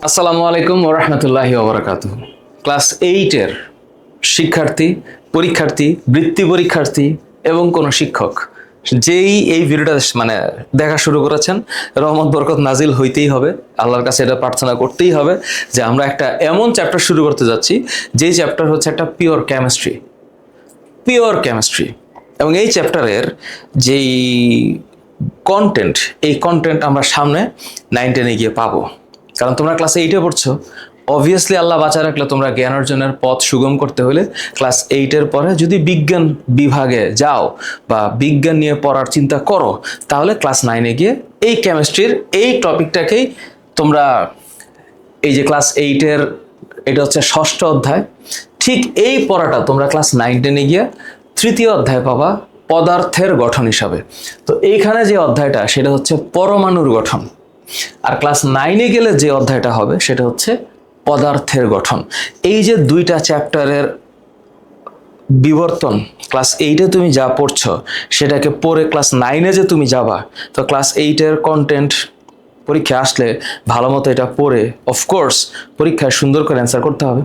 আসসালামু আলাইকুম ওয়া রাহমাতুল্লাহি ওয়া বারাকাতুহু। ক্লাস 8 এর শিক্ষার্থী, পরীক্ষার্থী, বৃত্তি পরীক্ষার্থী এবং কোন শিক্ষক যেই এই ভিডিওটা দেখা শুরু করেছেন, রহমত বরকত নাজিল হইতেই হবে। আল্লাহর কাছে এটা প্রার্থনা করতেই হবে যে আমরা একটা এমন চ্যাপ্টার শুরু করতে যাচ্ছি যেই চ্যাপ্টার হচ্ছে একটা পিওর কেমিস্ট্রি এবং এই চ্যাপ্টারের যেই কন্টেন্ট, এই কন্টেন্ট আমরা সামনে 9-10 গিয়ে পাবো। কারণ তোমরা ক্লাস 8-এ পড়ছো, অবভিয়াসলি আল্লাহ বাঁচা রাখলে তোমরা জ্ঞান অর্জনের পথ সুগম করতে হলে ক্লাস 8-এর পরে যদি বিজ্ঞান বিভাগে যাও বা বিজ্ঞান নিয়ে পড়ার চিন্তা করো, তাহলে ক্লাস 9-এ গিয়ে এই কেমিস্ট্রির এই টপিকটাকেই তোমরা, এই যে ক্লাস 8-এর এটা হচ্ছে 6ষ্ঠ অধ্যায়, ঠিক এই পড়াটা তোমরা ক্লাস 9-10-এ গিয়ে 3য় অধ্যায় পাবা পদার্থের গঠন হিসাবে। তো এইখানে যে অধ্যায়টা সেটা হচ্ছে পরমাণুর গঠন, আর ক্লাস 9-এ গেলে যে অধ্যায়টা হবে সেটা হচ্ছে পদার্থের গঠন। এই যে দুইটা চ্যাপ্টারের বিবর্তন ক্লাস 8-এ তুমি যা পড়ছো সেটাকে পড়ে ক্লাস 9-এ যে তুমি যাবা, তো ক্লাস 8-এর কন্টেন্ট পরীক্ষা আসলে ভালো মতো এটা পড়ে অফকোর্স পরীক্ষায় সুন্দর করে অ্যান্সার করতে হবে।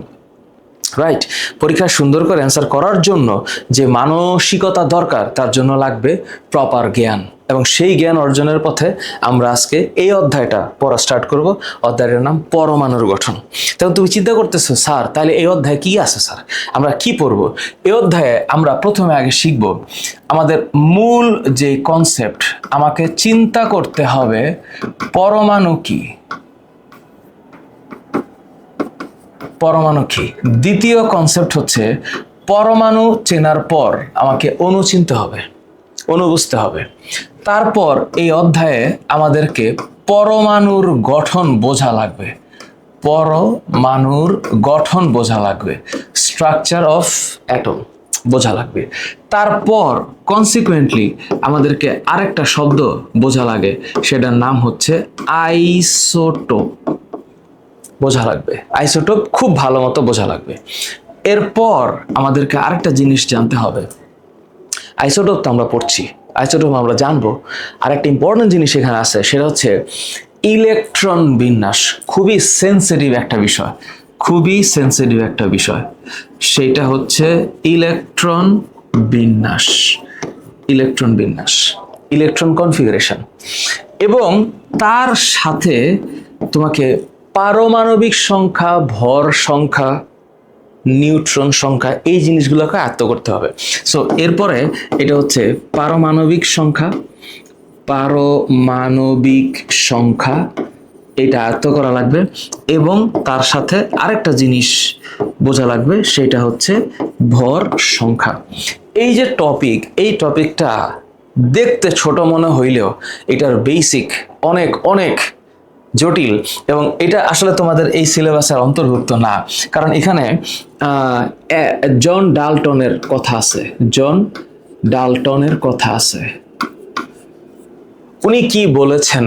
রাইট, পরীক্ষায় সুন্দর করে অ্যান্সার করার জন্য যে মানসিকতা দরকার, তার জন্য লাগবে প্রপার জ্ঞান, এবং সেই জ্ঞান অর্জনের পথে আমরা আজকে এই অধ্যায়টা পড়া স্টার্ট করব। অধ্যায়টার নাম পরমাণুর গঠন। তখন তুমি চিন্তা করতেছো, স্যার তাহলে এই অধ্যায়ে কি আছে, স্যার আমরা কি পড়ব? এই অধ্যায়ে আমরা প্রথমে আগে শিখব আমাদের মূল যে কনসেপ্ট, আমাকে চিন্তা করতে হবে পরমাণু কি, পরমাণু কি। দ্বিতীয় কনসেপ্ট হচ্ছে পরমাণু চেনার পর আমাকে অণু চিনতে হবে, অণু বুঝতে হবে। তারপর এই অধ্যায়ে আমাদেরকে পরমাণুর গঠন বোঝা লাগবে, পরমাণুর গঠন বোঝা লাগবে, স্ট্রাকচার অফ অ্যাটম বোঝা লাগবে। তারপর কনসিকুয়েন্টলি আমাদেরকে আরেকটা শব্দ বোঝা লাগে, সেটার নাম হচ্ছে আইসোটোপ বোঝা লাগবে। আইসোটোপ খুব ভালো মতো বোঝা লাগবে। এরপর আমাদেরকে আরেকটা জিনিস জানতে হবে, আইসোটোপ তো আমরা পড়ছি, আইসোটোপ আমরা জানবো, আর একটা ইম্পর্টেন্ট জিনিস এখানে আছে, সেটা হচ্ছে ইলেকট্রন বিন্যাস। খুবই সেন্সিটিভ একটা বিষয়, খুবই সেন্সিটিভ একটা বিষয়, সেটা হচ্ছে ইলেকট্রন বিন্যাস, ইলেকট্রন বিন্যাস, ইলেকট্রন কনফিগারেশন। এবং তার সাথে তোমাকে পারমাণবিক সংখ্যা, ভর সংখ্যা, নিউট্রন সংখ্যা, এই জিনিসগুলোকে আয়ত্ত করতে হবে। সো এরপরে এটা হচ্ছে পারমাণবিক সংখ্যা, পারমাণবিক সংখ্যা এটা আয়ত্ত করা লাগবে, এবং তার সাথে আরেকটা জিনিস বোঝা লাগবে, সেটা হচ্ছে ভর সংখ্যা। এই যে টপিক, এই টপিকটা দেখতে ছোট মনে হইলেও এটার বেসিক অনেক অনেক জটিল, এবং এটা আসলে তোমাদের এই সিলেবাসের অন্তর্ভুক্ত না। কারণ এখানে জন ডাল্টনের কথা আছে, জন ডাল্টনের কথা আছে। উনি কি বলেছেন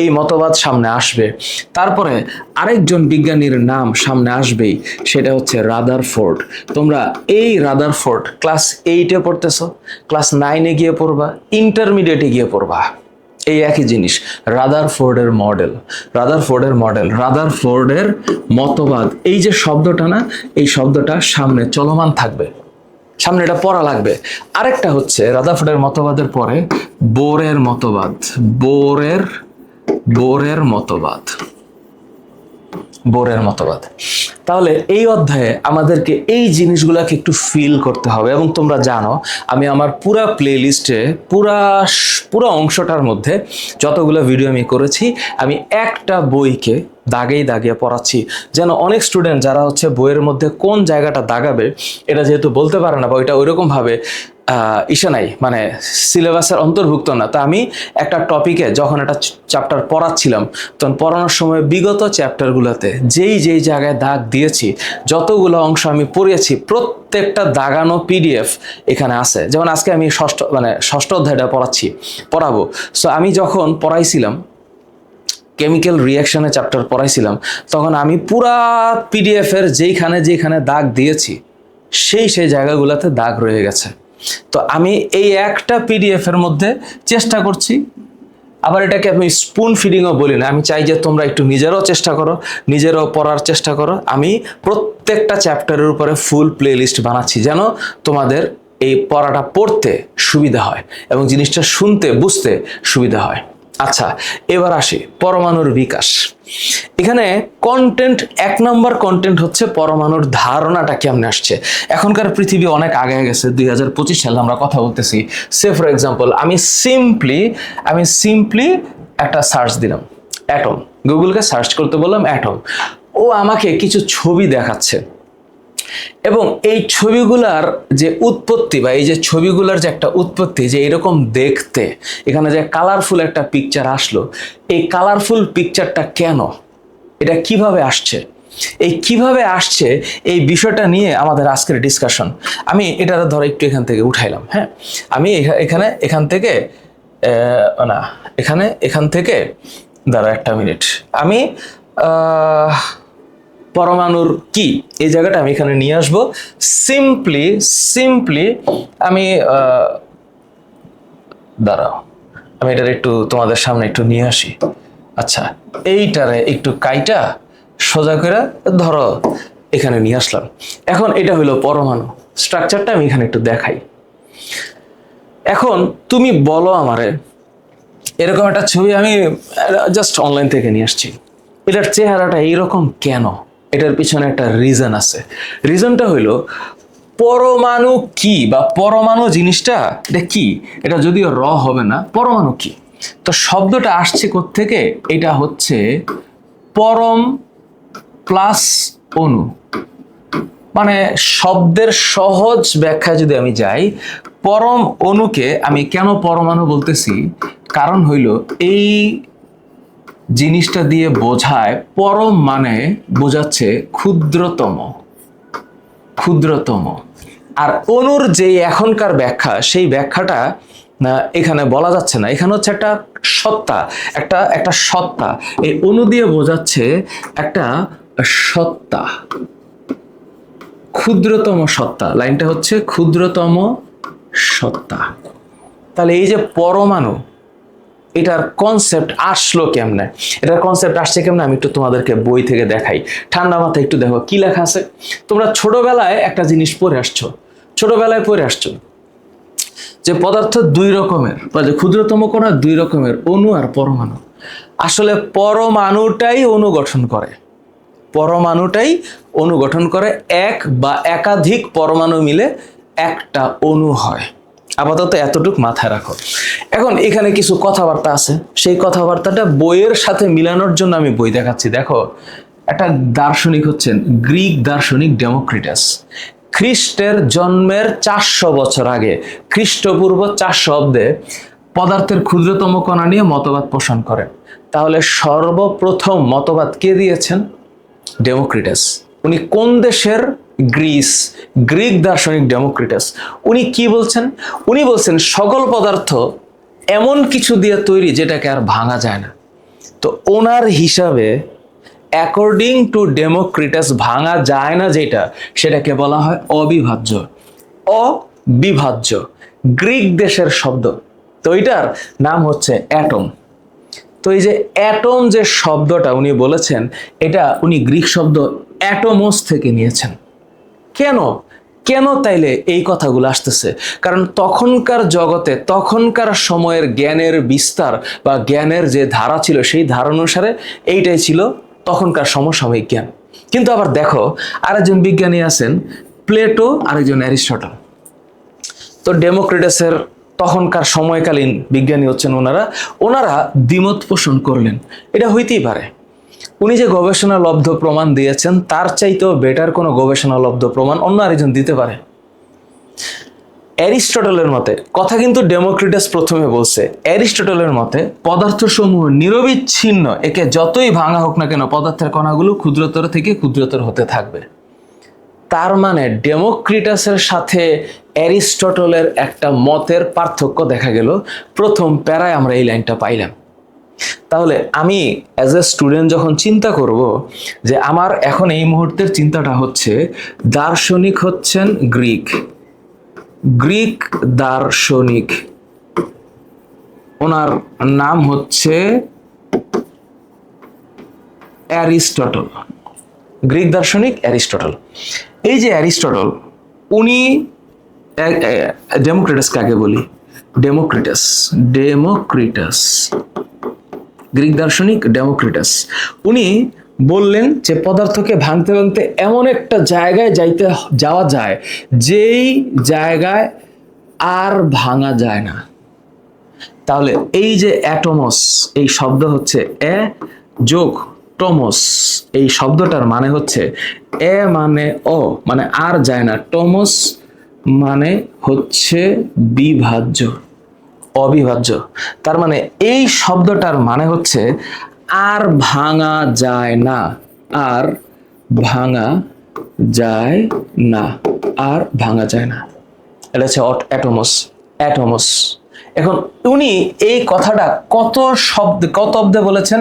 এই মতবাদ সামনে আসবে। তারপরে আরেকজন বিজ্ঞানীর নাম সামনে আসবেই, সেটা হচ্ছে রাদারফোর্ড। তোমরা এই রাদারফোর্ড ক্লাস 8-এ পড়তেছো, ক্লাস 9-এ গিয়ে পড়বা, ইন্টারমিডিয়েটে গিয়ে পড়বা, এই একই জিনিস। রাদারফোর্ডের মডেল, রাদারফোর্ডের মডেল, রাদারফোর্ডের মতবাদ, এই যে শব্দটা না, এই শব্দটা সামনে চলমান থাকবে, সামনে এটা পড়া লাগবে। আরেকটা হচ্ছে রাদারফোর্ডের মতবাদের পরে বোরের মতবাদ, বোরের মতবাদ, বোরের মতবাদ। তাহলে এই অধ্যায়ে আমাদেরকে এই জিনিসগুলোকে একটু ফিল করতে হবে। এবং তোমরা জানো আমি আমার পুরা প্লে লিস্টে, পুরা অংশটার মধ্যে যতগুলো ভিডিও আমি করেছি, আমি একটা বইকে দাগেই দাগিয়ে পড়াচ্ছি, যেন অনেক স্টুডেন্ট যারা হচ্ছে বইয়ের মধ্যে কোন জায়গাটা দাগাবে এটা যেহেতু বলতে পারে না, বা ওইটা ওইরকমভাবে নাই, সিলেবাসের অন্তর্ভুক্ত না। তা আমি একটা টপিকে যখন একটা চ্যাপ্টার পড়াচ্ছিলাম, তখন পড়ানোর সময় বিগত চ্যাপ্টারগুলোতে যেই জায়গায় দাগ দিয়েছি, যতগুলো অংশ আমি পড়িয়েছি, প্রত্যেকটা দাগানো পিডিএফ এখানে আছে। যেমন আজকে আমি ষষ্ঠ অধ্যায়টা পড়াবো। সো আমি যখন পড়াইছিলাম কেমিক্যাল রিয়াকশনের চ্যাপ্টার পড়াইছিলাম, তখন আমি পুরা পিডিএফের যেখানে দাগ দিয়েছি, সেই জায়গাগুলোতে দাগ রয়ে গেছে। তো আমি এই একটা পিডিএফ এর মধ্যে চেষ্টা করছি আবার এটাকে আমি স্পুন ফিডিংও বলি না, আমি চাই যে তোমরা একটু নিজেরাও চেষ্টা করো, নিজেরাও পড়ার চেষ্টা করো। আমি প্রত্যেকটা চ্যাপ্টারের উপরে ফুল প্লে লিস্ট বানাচ্ছি যেন তোমাদের এই পড়াটা পড়তে সুবিধা হয় এবং জিনিসটা শুনতে বুঝতে সুবিধা হয়। আচ্ছা, এবার আসি পরমাণুর বিকাশ। এখানে কন্টেন্ট, 1 নম্বর কন্টেন্ট হচ্ছে পরমাণুর ধারণাটা কেমনে আসছে। এখনকার পৃথিবী অনেক আগে গেছে, 2025 সালে আমরা কথা বলতেছি। সে ফর এক্সাম্পল আমি সিম্পলি একটা সার্চ দিলাম অ্যাটম, গুগলকে সার্চ করতে বললাম অ্যাটম, ও আমাকে কিছু ছবি দেখাচ্ছে এবং এই ছবিগুলার যে উৎপত্তি বা এই যে ছবিগুলার যে একটা উৎপত্তি, যে এরকম দেখতে, এখানে যে কালারফুল একটা পিকচার আসলো, এই কালারফুল পিকচারটা কেন, এটা কিভাবে আসছে, এই কিভাবে আসছে এই বিষয়টা নিয়ে আমাদের আজকের ডিসকাশন। আমি এটা ধরো একটু এখান থেকে উঠাইলাম, হ্যাঁ, আমি এখান থেকে দাঁড়া একটা মিনিট, আমি পরমাণুর কি এই জায়গাটা আমি এখানে নিয়ে আসবো। সিম্পলি আমি দাঁড়াও, আমি এটার একটু তোমাদের সামনে একটু নিয়ে আসি। আচ্ছা, এইটারে একটু কাইটা সোজা করে ধরো এখানে নিয়ে আসলাম। এখন এটা হলো পরমাণু, স্ট্রাকচারটা আমি এখানে একটু দেখাই। এখন তুমি বলো আমারে, এরকম একটা ছবি আমি জাস্ট অনলাইন থেকে নিয়ে আসছি, এটার চেহারাটা এইরকম কেন? এটার পিছনে একটা রিজন আছে। রিজনটা হইলো পরমাণু কি বা পরমাণু জিনিসটা এটা কি, এটা যদিও র হবে না, পরমাণু কি। তো শব্দটা আসছে কোত্থেকে? এটা হচ্ছে পরম প্লাস অণু, মানে শব্দের সহজ ব্যাখ্যা যদি আমি যাই, পরম অণুকে আমি কেন পরমাণু বলতেছি, কারণ হইল এই জিনিসটা দিয়ে বোঝায়, পরম মানে বোঝাচ্ছে ক্ষুদ্রতম, আর অণুর যে এখনকার ব্যাখ্যা, সেই ব্যাখ্যাটা এখানে বলা যাচ্ছে না। এখানে হচ্ছে একটা সত্তা, এই অণু দিয়ে বোঝাচ্ছে একটা সত্তা, ক্ষুদ্রতম সত্তা। লাইনটা হচ্ছে ক্ষুদ্রতম সত্তা। তাহলে এই যে পরমাণু, এটার কনসেপ্ট আসলো কেমনে, এটার কনসেপ্ট আসছে কেমনে, আমি একটু তোমাদেরকে বই থেকে দেখাই। ঠান্ডা মাথায় একটু দেখো কি লেখা আছে। তোমরা ছোটবেলায় একটা জিনিস পড়ে আসছো যে পদার্থ 2 রকমের, বা যে ক্ষুদ্রতম কণা 2 রকমের, অণু আর পরমাণু। আসলে পরমাণুটাই অণু গঠন করে, এক বা একাধিক পরমাণু মিলে একটা অণু হয়। আপাতত এতটুক মাথায় রাখো। এখন এখানে কিছু কথাবার্তা আছে, সেই কথাবার্তাটা বইয়ের সাথে মিলানোর জন্য আমি বই দেখাচ্ছি। দেখো, একটা দার্শনিক হচ্ছেন গ্রিক দার্শনিক ডেমোক্রিটাস। খ্রিস্টের জন্মের 400 বছর আগে, খ্রিস্টপূর্ব 400 অব্দে পদার্থের ক্ষুদ্রতম কণা নিয়ে মতবাদ পোষণ করেন। তাহলে সর্বপ্রথম মতবাদ কে দিয়েছেন? ডেমোক্রিটাস। উনি কোন দেশের? গ্রিক দার্শনিক ডেমোক্রিটাস। উনি কি বলছেন? উনি বলছেন সকল পদার্থ এমন কিছু দিয়ে তৈরি যেটাকে আর ভাঙা যায় না। তো ওনার হিসাবে, অ্যাকর্ডিং টু ডেমোক্রিটাস, ভাঙা যায় না যেটা, সেটাকে বলা হয় অবিভাজ্য। গ্রিক দেশের শব্দ, তো এটার নাম হচ্ছে অ্যাটম। তো এই যে অ্যাটম যে শব্দটা উনি বলেছেন, এটা উনি গ্রিক শব্দ অ্যাটোমোস থেকে নিয়েছেন। কেন তাইলে এই কথাগুলো আসতেছে? কারণ তখনকার জগতে, তখনকার সময়ের জ্ঞানের বিস্তার বা জ্ঞানের যে ধারা ছিল, সেই ধারা অনুসারে এইটাই ছিল তখনকার সমসাময়িক জ্ঞান। কিন্তু আবার দেখো, আরেকজন বিজ্ঞানী আছেন প্লেটো, আরেকজন অ্যারিস্টটল। তো ডেমোক্রিটাসের তখনকার সময়কালীন বিজ্ঞানী হচ্ছেন ওনারা দ্বিমত পোষণ করলেন। এটা হইতেই পারে, উনি যে গবেষণালব্ধ প্রমাণ দিয়েছেন তার চাইতেও বেটার কোনো গবেষণালব্ধ প্রমাণ অন্য আরেকজন দিতে পারে। অ্যারিস্টটলের মতে, কথা কিন্তু ডেমোক্রিটাস প্রথমে বলছে, অ্যারিস্টটলের মতে পদার্থসমূহ নিরবিচ্ছিন্ন, একে যতই ভাঙা হোক না কেন পদার্থের কণাগুলো ক্ষুদ্রতর থেকে ক্ষুদ্রতর হতে থাকবে। তার মানে ডেমোক্রিটাসের সাথে অ্যারিস্টটলের একটা মতের পার্থক্য দেখা গেল। প্রথম প্যারায় আমরা এই লাইনটা পাইলাম। তাহলে আমি অ্যাজ এ স্টুডেন্ট যখন চিন্তা করব যে আমার এখন এই মুহূর্তের চিন্তাটা হচ্ছে, দার্শনিক হচ্ছেন গ্রিক দার্শনিক, ওনার নাম হচ্ছে অ্যারিস্টটল, গ্রিক দার্শনিক অ্যারিস্টটল। এই যে অ্যারিস্টটল, উনি ডেমোক্রিটাস কাকে বলি? ডেমোক্রিটাস, ডেমোক্রিটাস, গ্রিক দার্শনিক ডেমোক্রিটাস। উনি বললেন যে পদার্থকে ভাঙতে ভাঙতে এমন একটা জায়গায় যাওয়া যায় যেই জায়গায় আর ভাঙা যায় না। তাহলে এই যে অ্যাটমস, এই শব্দ হচ্ছে এ যোগ টমস, এই শব্দটার মানে হচ্ছে এ মানে ও, মানে আর যায় না, টমস মানে হচ্ছে বিভাজ্য, অবিভাজ্য। তার মানে এই শব্দটার মানে হচ্ছে আর ভাঙা যায় না, আর ভাঙা যায় না, আর ভাঙা যায় না। এটা হচ্ছে অ্যাটমস, অ্যাটমস। এখন উনি এই কথাটা কত অব্দে বলেছেন?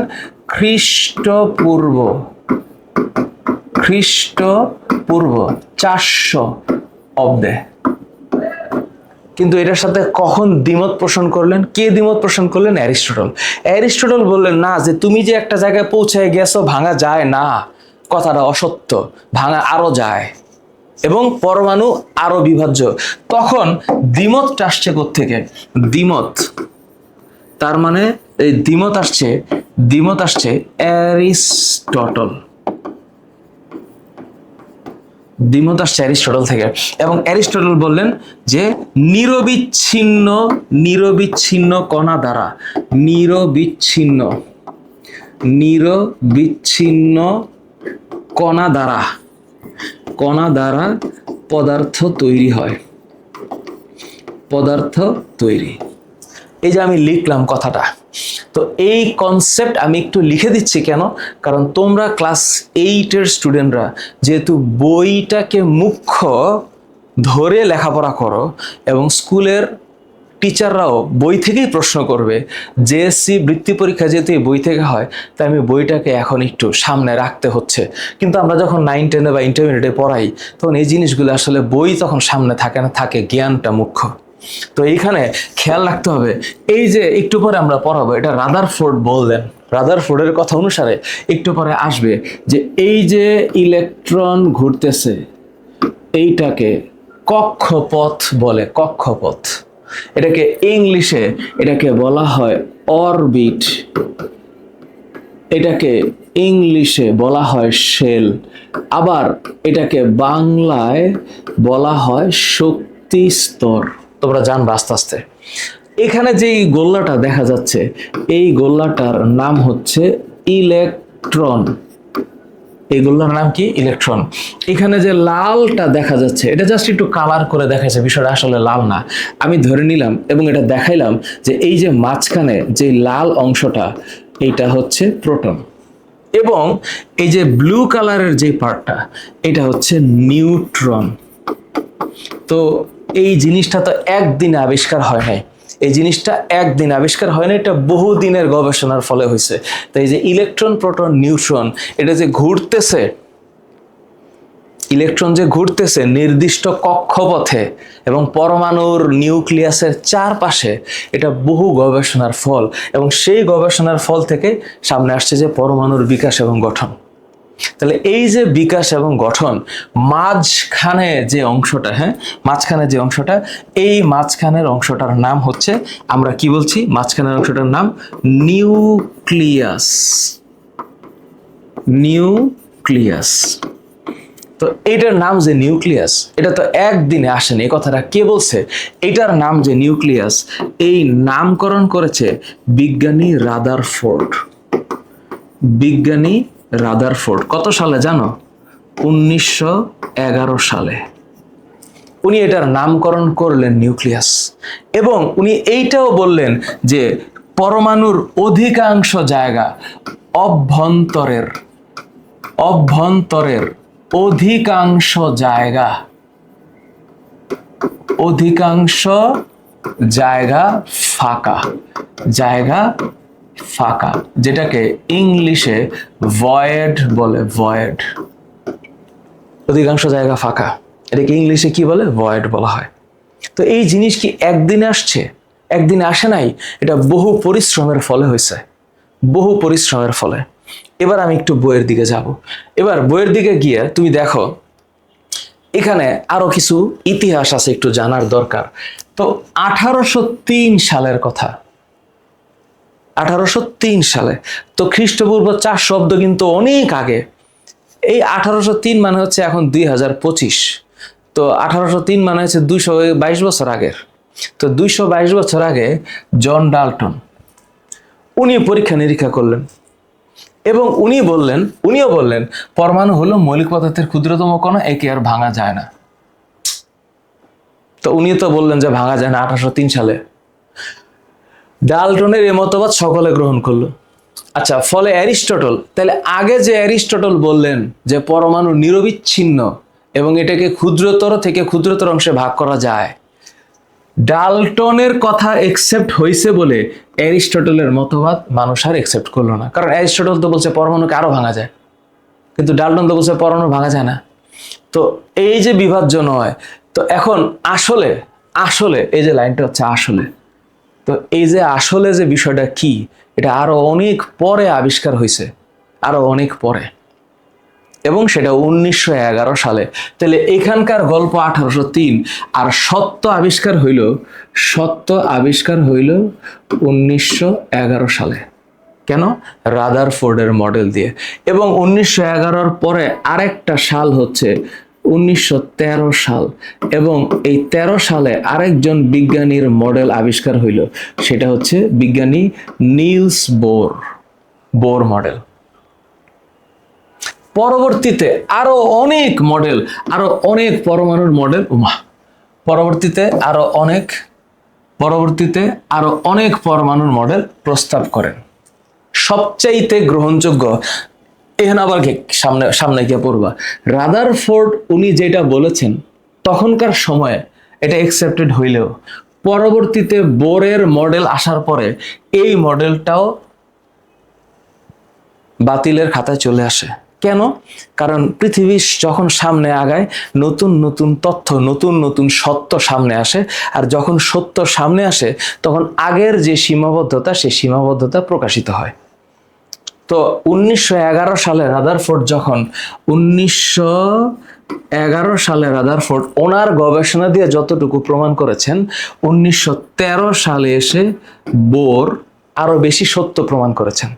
খ্রিস্টপূর্ব, খ্রিস্টপূর্ব 400 অব্দে। কিন্তু এটার সাথে কখন দ্বিমত পোষণ করলেন? কে দ্বিমত পোষণ করলেন? অ্যারিস্টটল। অ্যারিস্টটল বললেন না, যে তুমি যে একটা জায়গায় পৌঁছায় গেছো ভাঙা যায় না, কথাটা অসত্য, ভাঙা আরো যায় এবং পরমাণু আরো বিভাজ্য। তখন দ্বিমতটা আসছে কোত্থেকে? দ্বিমত, তার মানে এই দ্বিমত আসছে অ্যারিস্টটল, দ্বিমত আসছে অ্যারিস্টটল থেকে। এবং অ্যারিস্টটল বললেন যে নিরবিচ্ছিন্ন কণা দ্বারা, নিরবিচ্ছিন্ন কণা দ্বারা পদার্থ তৈরি হয়, পদার্থ তৈরি। এই যে আমি লিখলাম কথাটা, তো এই কনসেপ্ট আমি একটু লিখে দিচ্ছি কেন? কারণ তোমরা ক্লাস 8-এর স্টুডেন্টরা যেহেতু বইটাকে মুখ্য ধরে লেখাপড়া করো এবং স্কুলের টিচাররাও বই থেকেই প্রশ্ন করবে, জেএসসি বৃত্তি পরীক্ষা যেহেতু এই বই থেকে হয়, তাই আমি বইটাকে এখন একটু সামনে রাখতে হচ্ছে। কিন্তু আমরা যখন 9-10-এ বা ইন্টারমিডিয়েটে পড়াই, তখন এই জিনিসগুলো আসলে বই তখন সামনে থাকে না, থাকে জ্ঞানটা মুখ্য। তো এইখানে খেয়াল রাখতে হবে, এই যে একটু পরে আমরা পড়াবো, এটা রাদারফোর্ড বললেন, রাদারফোর্ডের কথা অনুসারে একটু পরে আসবে যে এই যে ইলেকট্রন ঘুরতেছে, এইটাকে কক্ষপথ বলে, কক্ষপথ। এটাকে ইংলিশে এটাকে বলা হয় অরবিট, এটাকে ইংলিশে বলা হয় শেল, আবার এটাকে বাংলায় বলা হয় শক্তি স্তর। তোমরা জানবে আস্তে আস্তে। এখানে যে গোল্লাটা দেখা যাচ্ছে, এই গোল্লাটার নাম হচ্ছে ইলেকট্রন। এই গোল্লার নাম কি? ইলেকট্রন। এখানে যে লালটা দেখা যাচ্ছে, এটা জাস্ট একটু কালার করে দেখাচ্ছে, বিষয়টা আসলে লাল না। আমি ধরে নিলাম এবং এটা দেখাইলাম যে এই যে মাঝখানে যে লাল অংশটা, এইটা হচ্ছে প্রোটন, এবং এই যে ব্লু কালারের যে পার্টটা, এটা হচ্ছে নিউট্রন। তো এই জিনিসটা তো একদিনে আবিষ্কার হয় নাই, এই জিনিসটা একদিন আবিষ্কার হয় না, এটা বহুদিনের গবেষণার ফলে হয়েছে। তাই যে ইলেকট্রন, প্রোটন, নিউট্রন, এটা যে ঘুরতেছে, ইলেকট্রন যে ঘুরতেছে নির্দিষ্ট কক্ষপথে এবং পরমাণুর নিউক্লিয়াসের চারপাশে, এটা বহু গবেষণার ফল, এবং সেই গবেষণার ফল থেকে সামনে আসছে যে পরমাণুর বিকাশ এবং গঠন। তাহলে এই যে বিকাশ এবং গঠন, মাঝখানে যে অংশটা, মাঝখানে যে অংশটা, এই মাঝখানের অংশটার নাম হচ্ছে, আমরা কি বলছি? মাঝখানের অংশটার নাম নিউক্লিয়াস, নিউক্লিয়াস। তো এটার নাম যে নিউক্লিয়াস, এটা তো একদিনে আসেনি, এই কথাটা কে বলছে? এটার নাম যে নিউক্লিয়াস, এই নামকরণ করেছে বিজ্ঞানী রাদারফোর্ড। বিজ্ঞানী রাদারফোর্ড কত সালে জানো? 1911 সালে উনি এটার নামকরণ করলেন নিউক্লিয়াস। এবং উনি এইটাও বললেন যে পরমাণুর অধিকাংশ জায়গা অভ্যন্তরের অধিকাংশ জায়গা ফাঁকা, যেটাকে ইংলিশে ভয়েড বলে, ভয়েড। অধিকাংশ জায়গা ফাঁকা, এটাকে ইংলিশে কি বলে? ভয়েড বলা হয়। তো এই জিনিস কি একদিনে আসছে? একদিনে আসে নাই, এটা বহু পরিশ্রমের ফলে হয়েছে, বহু পরিশ্রমের ফলে। এবার আমি একটু বইয়ের দিকে যাব। এবার বইয়ের দিকে গিয়ে তুমি দেখো এখানে আরো কিছু ইতিহাস আছে একটু জানার দরকার। তো 1803 সালের কথা, 1803 সালে, তো খ্রিস্টপূর্ব 400 অব্দ কিন্তু অনেক আগে। এই 1803 মানে হচ্ছে এখন 2025, তো 1803 মানে হচ্ছে 222 বছর আগের। তো 222 বছর আগে জন ডাল্টন উনি পরীক্ষা নিরীক্ষা করলেন এবং উনিও বললেন পরমাণু হলো মৌলিক পদার্থের ক্ষুদ্রতম কণা, একে আর ভাঙা যায় না। তো উনি তো বললেন যে ভাঙা যায় না 1803 সালে। ডাল্টনের এই মতবাদ সকলে গ্রহণ করলো। আচ্ছা, ফলে অ্যারিস্টটল, তাহলে আগে যে অ্যারিস্টটল বললেন যে পরমাণু নিরবিচ্ছিন্ন এবং এটাকে ক্ষুদ্রতর থেকে ক্ষুদ্রতর অংশে ভাগ করা যায়, ডাল্টনের কথা একসেপ্ট হয়েছে বলে অ্যারিস্টটলের মতবাদ মানুষ আর একসেপ্ট করলো না। কারণ অ্যারিস্টটল তো বলছে পরমাণুকে আরো ভাঙা যায়, কিন্তু ডাল্টন তো বলছে পরমাণু ভাঙা যায় না। তো এই যে বিভাজ্য নয়, তো এখন আসলে আসলে এই যে লাইনটা হচ্ছে আসলে, তো এই যে আসলে যে বিষয়টা কি, এটা আরো অনেক পরে আবিষ্কার হয়েছে, আরো অনেক পরে, এবং সেটা 1911 সালে। তাহলে এখানকার গল্প 1803, আর সত্য আবিষ্কার হইল 1911 সালে। কেন? রাদারফোর্ডের মডেল দিয়ে। এবং 1911 পরে আরেকটা সাল হচ্ছে 1913 সাল, এবং এই 13 সালে আরেকজন বিজ্ঞানীর মডেল আবিষ্কার হইল, সেটা হচ্ছে বিজ্ঞানী নিলস বোর মডেল। পরবর্তীতে আরো অনেক মডেল, আরো অনেক পরমাণুর মডেল, পরবর্তীতে আরো অনেক পরমাণুর মডেল প্রস্তাব করেন। সবচাইতে গ্রহণযোগ্য, এখানে আবার সামনে গিয়ে পড়বা, রাদারফোর্ড উনি যেটা বলেছেন তখনকার সময়ে এটা একসেপ্টেড হইলেও পরবর্তীতে বোরের মডেল আসার পরে এই মডেলটাও বাতিলের খাতায় চলে আসে। কেন? কারণ পৃথিবী যখন সামনে আগায় নতুন নতুন তথ্য, নতুন নতুন সত্য সামনে আসে, আর যখন সত্য সামনে আসে তখন আগের যে সীমাবদ্ধতা, সেই সীমাবদ্ধতা প্রকাশিত হয়। তো 1911 সালে রাদারফোর্ড ওনার গবেষণা দিয়ে যতটুকু প্রমাণ করেছেন, 1913 সালে এসে বোর আরো বেশি সত্য প্রমাণ করেছেন।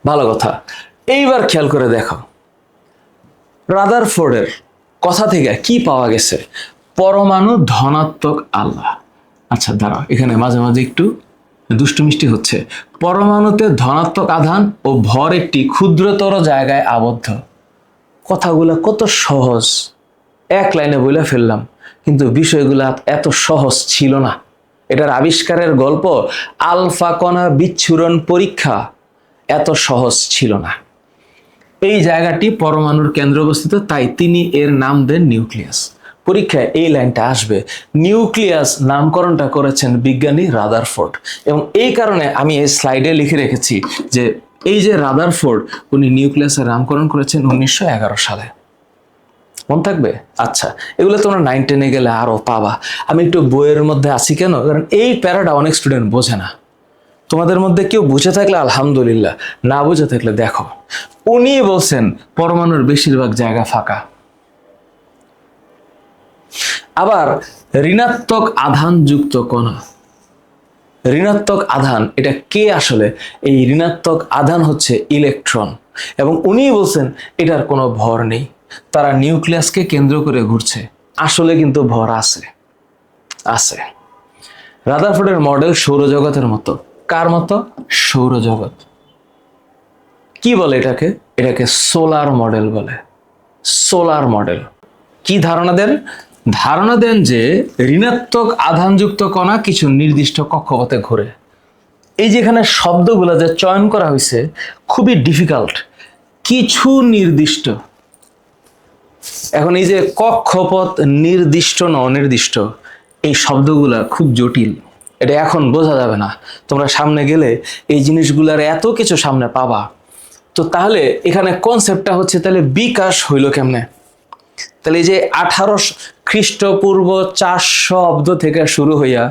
ভালো কথা। এইবার খেয়াল করে দেখো রাদারফোর্ডের কথা থেকে কি পাওয়া গেছে। পরমাণু ধনাত্মক আল্লাহ। আচ্ছা দাঁড়াও, এখানে মাঝে মাঝে একটু দুষ্টু মিষ্টি হচ্ছে। পরমাণুতে ধনাত্মক আধান ও ভর একটি ক্ষুদ্রতর জায়গায় আবদ্ধ। কথাগুলা কত সহজ, এক লাইনে বলে ফেললাম, কিন্তু বিষয়গুলা এত সহজ ছিল না। এটার আবিষ্কারের গল্প, আলফা কণা বিচ্ছুরণ পরীক্ষা, এত সহজ ছিল না। এই জায়গাটি পরমাণুর কেন্দ্রে অবস্থিত, তাই তিনি এর নাম দেন নিউক্লিয়াস। পরীক্ষায় এই লাইনটা আসবে। নিউক্লিয়াস নামকরণটা করেছেন বিজ্ঞানী রাদারফোর্ড, এবং এই কারণে আমি এই স্লাইডে লিখে রেখেছি যে এই যে রাদারফোর্ড উনি নিউক্লিয়াসের নামকরণ করেছেন 1911 সালে। মন থাকবে? আচ্ছা, এগুলো তোমরা 9, 10-এ গেলে আরো পাবা। আমি একটু বইয়ের মধ্যে আছি কেন, কারণ এই প্যারাটা অনেক স্টুডেন্ট বোঝে না। তোমাদের মধ্যে কেউ বুঝে থাকলে আলহামদুলিল্লাহ, না বুঝে থাকলে দেখো। উনি বলছেন পরমাণুর বেশিরভাগ জায়গা ফাঁকা। আবার ঋণাত্মক আধান যুক্ত কণা, ঋণাত্মক আধান এটা কে? আসলে এই ঋণাত্মক আধান হচ্ছে ইলেকট্রন, এবং উনি বলছেন এটার কোনো ভর নেই, তারা নিউক্লিয়াসকে কেন্দ্র করে ঘুরছে। আসলে কিন্তু ভর আছে। রাদারফোর্ডের মডেল সৌরজগতের মতো। কার মতো? সৌরজগৎ। কি বলে এটাকে সোলার মডেল বলে। সোলার মডেল কি ধারণা দেন যে ঋণাত্মক আধানযুক্ত কণা কিছু নির্দিষ্ট কক্ষপথে ঘুরে। এই যেখানে শব্দগুলো যে চয়ন করা হয়েছে খুবই ডিফিকাল্ট। কিছু নির্দিষ্ট, এখন এই যে কক্ষপথ, নির্দিষ্ট না অনির্দিষ্ট, এই শব্দগুলা খুব জটিল। এটা এখন বোঝা যাবে না, তোমরা সামনে গেলে এই জিনিসগুলার এত কিছু সামনে পাবা। তো তাহলে এখানে কনসেপ্টটা হচ্ছে, তাহলে বিকাশ হইল কেমনে? তাহলে এই যে 18 খ্রিস্টপূর্ব 400 অব্দ থেকে শুরু হইয়া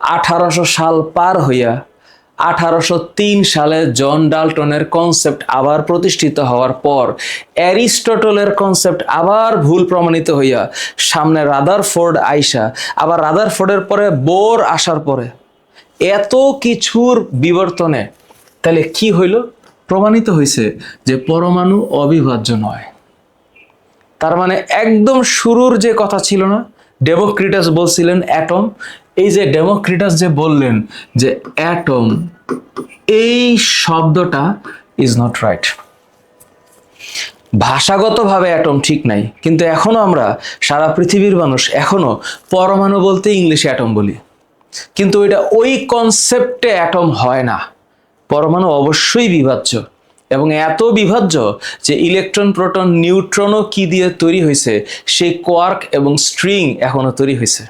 1800 সাল পার হইয়া 1803 সালে জন ডাল্টনের কনসেপ্ট আবার প্রতিষ্ঠিত হওয়ার পর অ্যারিস্টটলের কনসেপ্ট আবার ভুল প্রমাণিত হইয়া সামনে রাদারফোর্ড আইসা, আবার রাদারফোর্ডের পরে বোর আসার পরে এত কিছুর বিবর্তনে তাহলে কি হইল? প্রমাণিত হয়েছে যে পরমাণু অবিভাজ্য নয়। তার মানে একদম শুরুর যে কথা ছিল না, ডেমোক্রিটাস বলছিলেন অ্যাটম, এই যে ডেমোক্রিটাস যে বললেন যে অ্যাটম, এই শব্দটা ইজ নট রাইট। ভাষাগতভাবে অ্যাটম ঠিক নাই, কিন্তু এখনো আমরা সারা পৃথিবীর মানুষ এখনো পরমাণু বলতে ইংলিশে অ্যাটম বলি, কিন্তু এটা ওই কনসেপ্টে অ্যাটম হয় না। পরমাণু অবশ্যই বিভাজ্য, এবং এত বিভাজ্য যে ইলেকট্রন, প্রোটন, নিউট্রনও কি দিয়ে তৈরি হয়েছে, সেই কোয়ার্ক এবং স্ট্রিং এখনো তৈরি হয়েছে।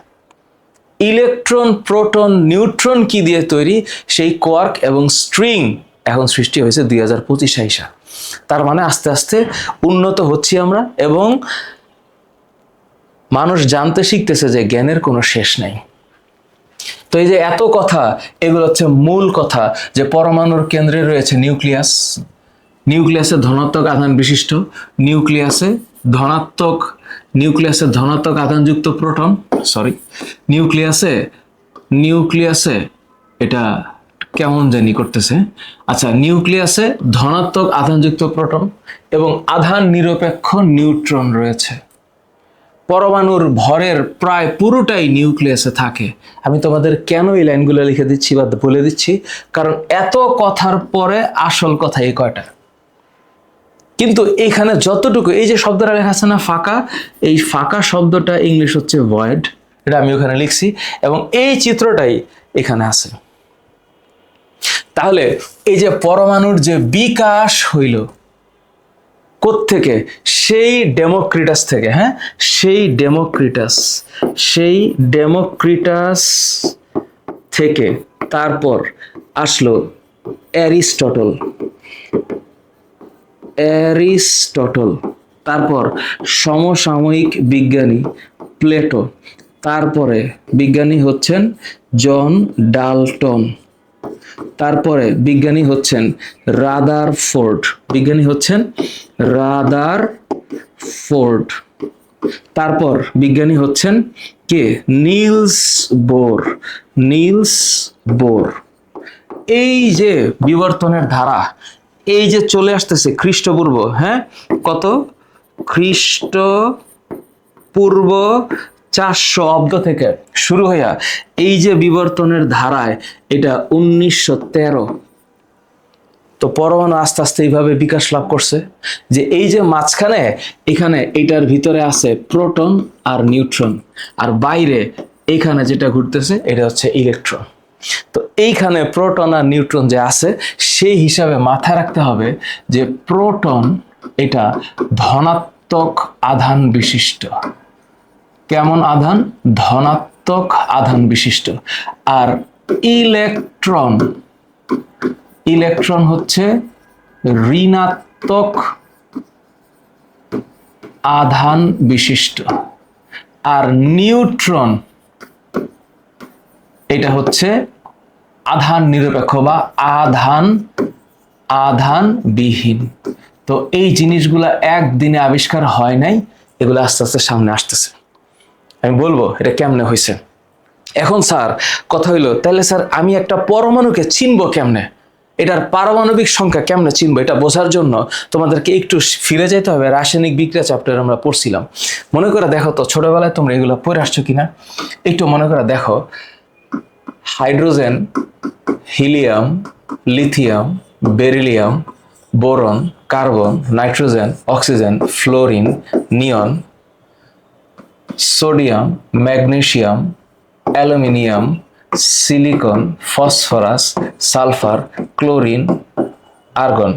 ইলেকট্রন, প্রোটন, নিউট্রন কি দিয়ে তৈরি, সেই কোয়ার্ক এবং স্ট্রিং এখন সৃষ্টি হয়েছে 2025 আইসা। তার মানে আস্তে আস্তে উন্নত হচ্ছি আমরা, এবং মানুষ জানতে শিখতেছে যে জ্ঞানের কোনো শেষ নাই। তো এই যে এত কথা, এগুলো হচ্ছে মূল কথা, যে পরমাণুর কেন্দ্রে রয়েছে নিউক্লিয়াস, নিউক্লিয়াসে ধনাত্মক আধান বিশিষ্ট, নিউক্লিয়াসে ধনাত্মক আধানযুক্ত প্রোটন, নিউক্লিয়াসে এটা কেমন জানি করতেছে, আচ্ছা, নিউক্লিয়াসে ধনাত্মক আধানযুক্ত প্রোটন এবং আধান নিরপেক্ষ নিউট্রন রয়েছে। পরমাণুর ভরের প্রায় পুরোটাই নিউক্লিয়াসে থাকে। আমি তোমাদের কেন এই লাইনগুলো লিখে দিচ্ছি বা বলে দিচ্ছি, কারণ এত কথার পরে আসল কথা এই কয়টা। কিন্তু এখানে যতটুকু, এই যে শব্দটা লেখা আছে না ফাঁকা, এই ফাঁকা শব্দটা ইংলিশ হচ্ছে ভয়েড, এটা আমি ওখানে লিখছি, এবং এই চিত্রটাই এখানে আছে। তাহলে এই যে পরমাণুর যে বিকাশ হইল কোত্থেকে? সেই ডেমোক্রিটাস থেকে, হ্যাঁ, সেই ডেমোক্রিটাস থেকে তারপর আসলো অ্যারিস্টটল, তারপর সমসাময়িক বিজ্ঞানী প্লেটো, তারপরে বিজ্ঞানী হচ্ছেন জন ডাল্টন, তারপরে বিজ্ঞানী হচ্ছেন রাদারফোর্ড, তারপর বিজ্ঞানী হচ্ছেন কে? Nils bore. এই যে বিবর্তনের ধারা, এই যে চলে আসতেছে খ্রিস্টপূর্ব, হ্যাঁ, কত? খ্রিস্টপূর্ব 400 অব্দ থেকে শুরু হইয়া এই যে বিবর্তনের ধারায়, এটা 1913। তো পরমাণু আস্তে আস্তে এইভাবে বিকাশ লাভ করছে যে এই যে মাঝখানে, এখানে এটার ভিতরে আছে প্রোটন আর নিউট্রন, আর বাইরে এখানে যেটা ঘুরতেছে এটা হচ্ছে ইলেকট্রন। তো এইখানে প্রোটন আর নিউট্রন যে আছে, সেই হিসাবে মাথায় রাখতে হবে যে প্রোটন এটা ধনাত্মক আধান বিশিষ্ট। কেমন আধান? ধনাত্মক আধান বিশিষ্ট। আর ইলেকট্রন হচ্ছে ঋণাত্মক আধান বিশিষ্ট। আর নিউট্রন এটা হচ্ছে আধান নিরপেক্ষ বা আধানবিহীন। তো এই জিনিসগুলা একদিনে আবিষ্কার হয় নাই, এগুলো আস্তে আস্তে সামনে আসতেছে। আমি বলবো এটা কেমনে হয়েছে। এখন স্যার কথা হইলো, তাহলে স্যার আমি একটা পরমাণুকে চিনবো কেমনে, এটার পারমাণবিক সংখ্যা কেমনে চিনবো, এটা বোঝার জন্য তোমাদেরকে একটু ফিরে যেতে হবে। রাসায়নিক বিক্রিয়া চ্যাপ্টার আমরা পড়ছিলাম, মনে করে দেখো তো ছোটবেলায় তোমরা এগুলো পড়ে আসছো কিনা, একটু মনে করে দেখো। Hydrogen, helium, lithium, beryllium, boron, carbon, nitrogen, oxygen, fluorine, neon, sodium, magnesium, aluminium, silicon, phosphorus, sulphur, chlorine, argon.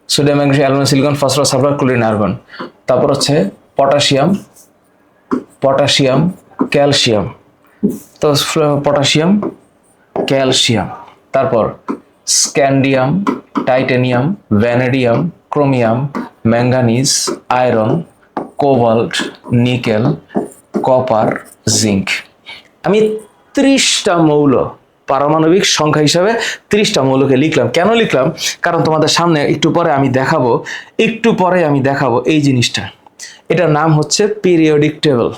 Sodium, magnesium, aluminium, silicon, phosphorus, sulphur, chlorine, argon. তারপর হচ্ছে পটাশিয়াম, ক্যালসিয়াম। তো পটাশিয়াম, ক্যালসিয়াম। তারপর scandium, titanium, vanadium, chromium, manganese, iron, cobalt, nickel, copper, zinc. আমি 30টা মৌল, পারমাণবিক সংখ্যা হিসাবে 30টা মৌলকে লিখলাম। কেন লিখলাম? কারণ তোমাদের সামনে একটু পরে আমি দেখাবো এই জিনিসটা। এটার নাম হচ্ছে পিরিয়ডিক টেবল,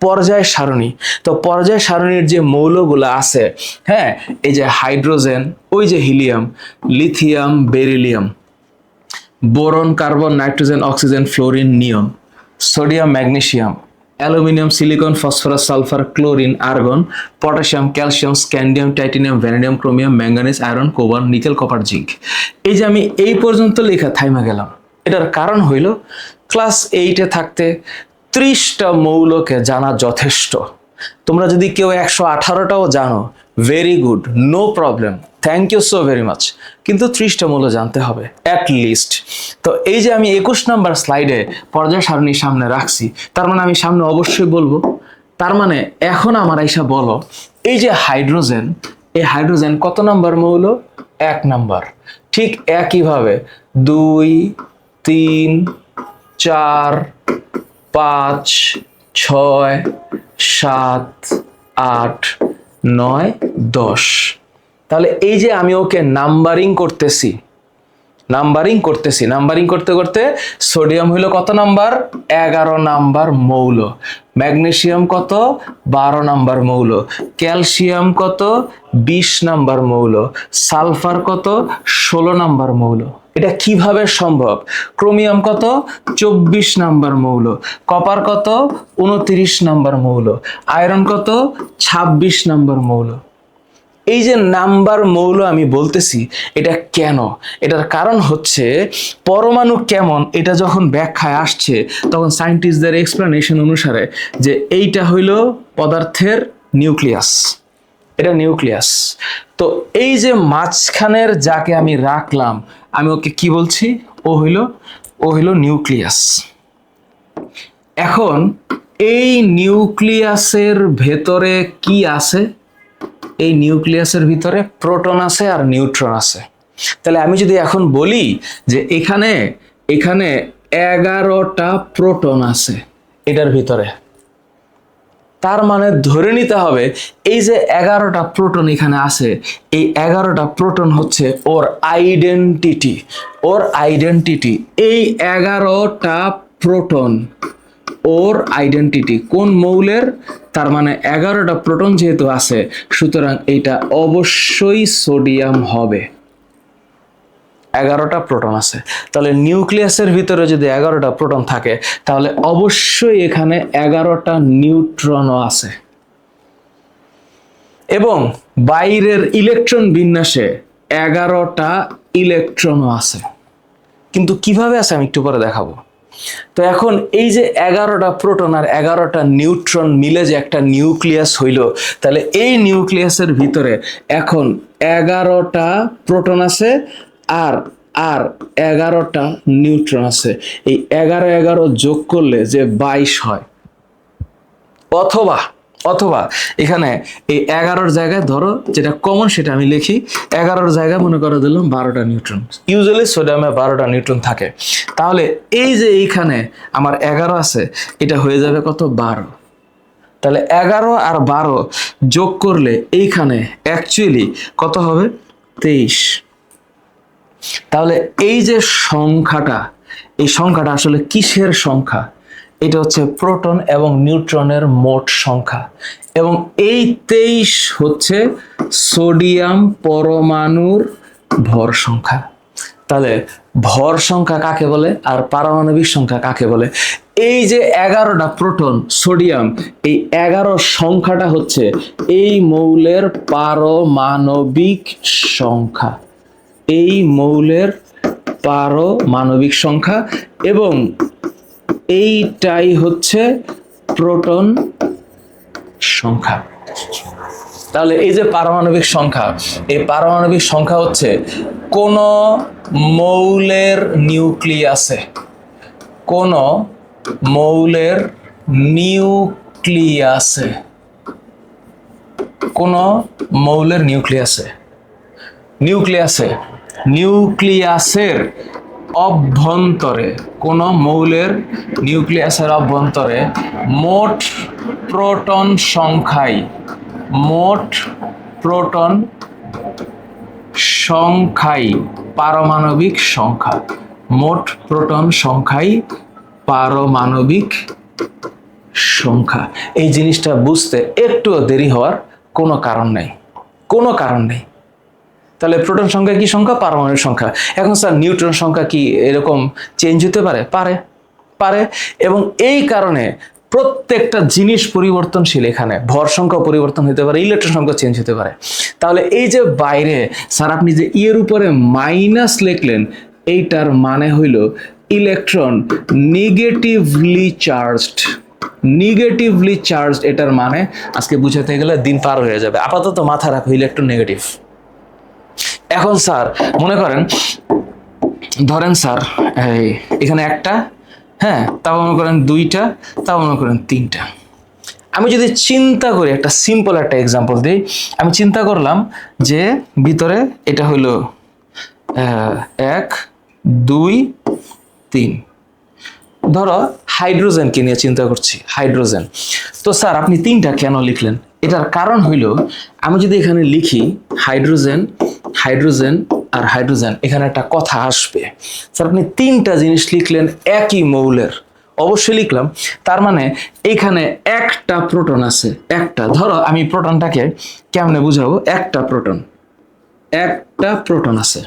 পর্যায় সারণী। তো পর্যায় সারণীর যে মৌলগুলো আছে, হ্যাঁ, এই যে হাইড্রোজেন, ওই যে helium, lithium, beryllium, boron, carbon, nitrogen, oxygen, fluorine, neon, sodium, magnesium, aluminium, silicon, phosphorus, sulphur, chlorine, argon, potassium, calcium, scandium, titanium, vanadium, chromium, manganese, iron, cobalt, nickel, copper, zinc. এই যে আমি এই পর্যন্ত লেখা থাইমা গেলাম, এটার কারণ হইল ক্লাস 8-এ থাকতে 30টা মৌলকে জানা যথেষ্ট। তোমরা যদি কেউ 118টাও জানো, very good, no problem, thank you so very much, কিন্তু 30টা মৌল জানতে হবে অ্যাট লিস্ট। তো এই যে আমি 21 নম্বর স্লাইডে পর্যায় সারণীর সামনে রাখছি, তার মানে আমি সামনে অবশ্যই বলবো। তার মানে এখন আমার আইসা বলো, এই যে হাইড্রোজেন, এই হাইড্রোজেন কত নম্বর মৌল? 1 নম্বর। ঠিক একইভাবে 2, 3, 4, 5, 6, 7, 8, 9, 10। তাহলে এই যে আমি ওকে নাম্বারিং করতে করতে সোডিয়াম হইল কত নাম্বার? 11 নাম্বার মৌল। ম্যাগনেসিয়াম কত? 12 নাম্বার মৌল। ক্যালসিয়াম কত? 20 নাম্বার মৌল। সালফার কত? 16 নাম্বার মৌল। এটা কিভাবে সম্ভব? ক্রোমিয়াম কত? 24 নাম্বার মৌল। কপার কত? 29 নাম্বার মৌল। আয়রন কত? 26 নাম্বার মৌল। এই যে নাম্বার মৌল আমি বলতেছি, এটা কেন? এটার কারণ হচ্ছে পরমাণু কেমন, এটা যখন ব্যাখ্যায় আসছে তখন সায়েন্টিস্টদের এক্সপ্লেনেশন অনুসারে যে এইটা হইল পদার্থের নিউক্লিয়াস, এটা নিউক্লিয়াস। তো এই যে মাঝখানের যাকে আমি রাখলাম, আমি ওকে কি বলছি? ও হইল নিউক্লিয়াস। এখন এই নিউক্লিয়াসের ভেতরে কি আছে? এই নিউক্লিয়াসের ভিতরে প্রোটন আছে আর নিউট্রন আছে। তাহলে আমি যদি এখন বলি যে এখানে 11টা প্রোটন আছে এটার ভিতরে, তার মানে ধরে নিতে হবে এই যে 11টা প্রোটন এখানে আছে, এই 11টা প্রোটন হচ্ছে ওর আইডেন্টিটি। এই 11টা প্রোটন ওর আইডেন্টিটি কোন মৌলের? তার মানে 11টা প্রোটন যেহেতু আছে, সুতরাং এটা অবশ্যই সোডিয়াম হবে। 11টা প্রোটন আছে, তাহলে নিউক্লিয়াসের ভিতরে যদি 11টা প্রোটন থাকে, তাহলে অবশ্যই এখানে 11টা নিউট্রনও আছে। এবং বাইরের ইলেকট্রন বিন্যাসে 11টা ইলেকট্রনও আছে। কিন্তু কিভাবে আছে আমি একটু পরে দেখাবো। তো এখন এই যে 11টা প্রোটন আর 11টা নিউট্রন মিলে যে একটা নিউক্লিয়াস হইল, তাহলে এই নিউক্লিয়াসের ভিতরে এখন 11টা প্রোটন আছে আর 11টা নিউট্রন আছে। এই 11 যোগ করলে যে 22 হয়। অথবা এখানে এই 11-র জায়গায় ধরো যেটা কমন সেটা আমি লিখি, 11-র জায়গায় মনে করে দিলাম 12টা নিউট্রন। ইউজুয়ালি সোডিয়ামে 12টা নিউট্রন থাকে। তাহলে এই যে এইখানে আমার 11 আছে, এটা হয়ে যাবে কত? 12। তাহলে 11 আর 12 যোগ করলে এইখানে অ্যাকচুয়ালি কত হবে? 23। তাহলে এই যে সংখ্যাটা, এই সংখ্যাটা আসলে কিসের সংখ্যা? এটা হচ্ছে প্রোটন এবং নিউট্রনের মোট সংখ্যা। এবং এই 23 হচ্ছে সোডিয়াম পরমাণুর ভর সংখ্যা। তাহলে ভর সংখ্যা কাকে বলে আর পারমাণবিক সংখ্যা কাকে বলে? এই যে 11টা প্রোটন সোডিয়াম, এই 11 সংখ্যাটা হচ্ছে এই মৌলের পারমাণবিক সংখ্যা, এই মৌলের পারমাণবিক সংখ্যা। এবং এইটাই হচ্ছে প্রোটন সংখ্যা। তাহলে এই যে পারমাণবিক সংখ্যা, এই পারমাণবিক সংখ্যা হচ্ছে কোন মৌলের নিউক্লিয়াসে, কোন মৌলের নিউক্লিয়াসে, কোন মৌলের নিউক্লিয়াসের অভ্যন্তরে, কোন মৌলের নিউক্লিয়াসের অভ্যন্তরে মোট প্রোটন সংখ্যাই মোট প্রোটন সংখ্যাই পারমাণবিক সংখ্যা, মোট প্রোটন সংখ্যাই পারমাণবিক সংখ্যা। এই জিনিসটা বুঝতে একটুও দেরি হওয়ার কোনো কারণ নেই, কোনো কারণ নেই। তাহলে প্রোটন সংখ্যা কি সংখ্যা? পারমাণবিক সংখ্যা। এখন স্যার নিউট্রন সংখ্যা কি এরকম চেঞ্জ হতে পারে? পারে, পারে। এবং এই কারণে প্রত্যেকটা জিনিস পরিবর্তনশীল, এখানে ভর সংখ্যা পরিবর্তন হতে পারে, ইলেকট্রন সংখ্যা চেঞ্জ হতে পারে। তাহলে এই যে বাইরে স্যার আপনি যে এর উপরে মাইনাস লিখলেন, এইটার মানে হইল electron negatively charged, negatively charged. এটার মানে আজকে বুঝাতে গেলে দিন পার হয়ে যাবে, আপাতত মাথা রাখো ইলেকট্রন নেগেটিভ। এখন স্যার মনে করেন, ধরেন স্যার এখানে একটা, হ্যাঁ, তাও মনে করেন দুইটা, তাও মনে করেন তিনটা। আমি যদি চিন্তা করি, একটা সিম্পল একটা এক্সাম্পল দিই, আমি চিন্তা করলাম যে ভিতরে এটা হইল 1 2 3, ধরো হাইড্রোজেনকে নিয়ে চিন্তা করছি, হাইড্রোজেন। তো স্যার আপনি তিনটা কেন লিখলেন? এটার কারণ হইল, আমি যদি এখানে লিখি হাইড্রোজেন, হাইড্রোজেন আর হাইড্রোজেন, এখানে একটা কথা আসবে। স্যার আপনি তিনটা জিনিস লিখলেন একই মৌলের, অবশ্যই লিখলাম, তার মানে এইখানে একটা প্রোটন আছে, একটা। ধরো আমি প্রোটনটাকে কেমনে বুঝাবো? একটা প্রোটন আছে,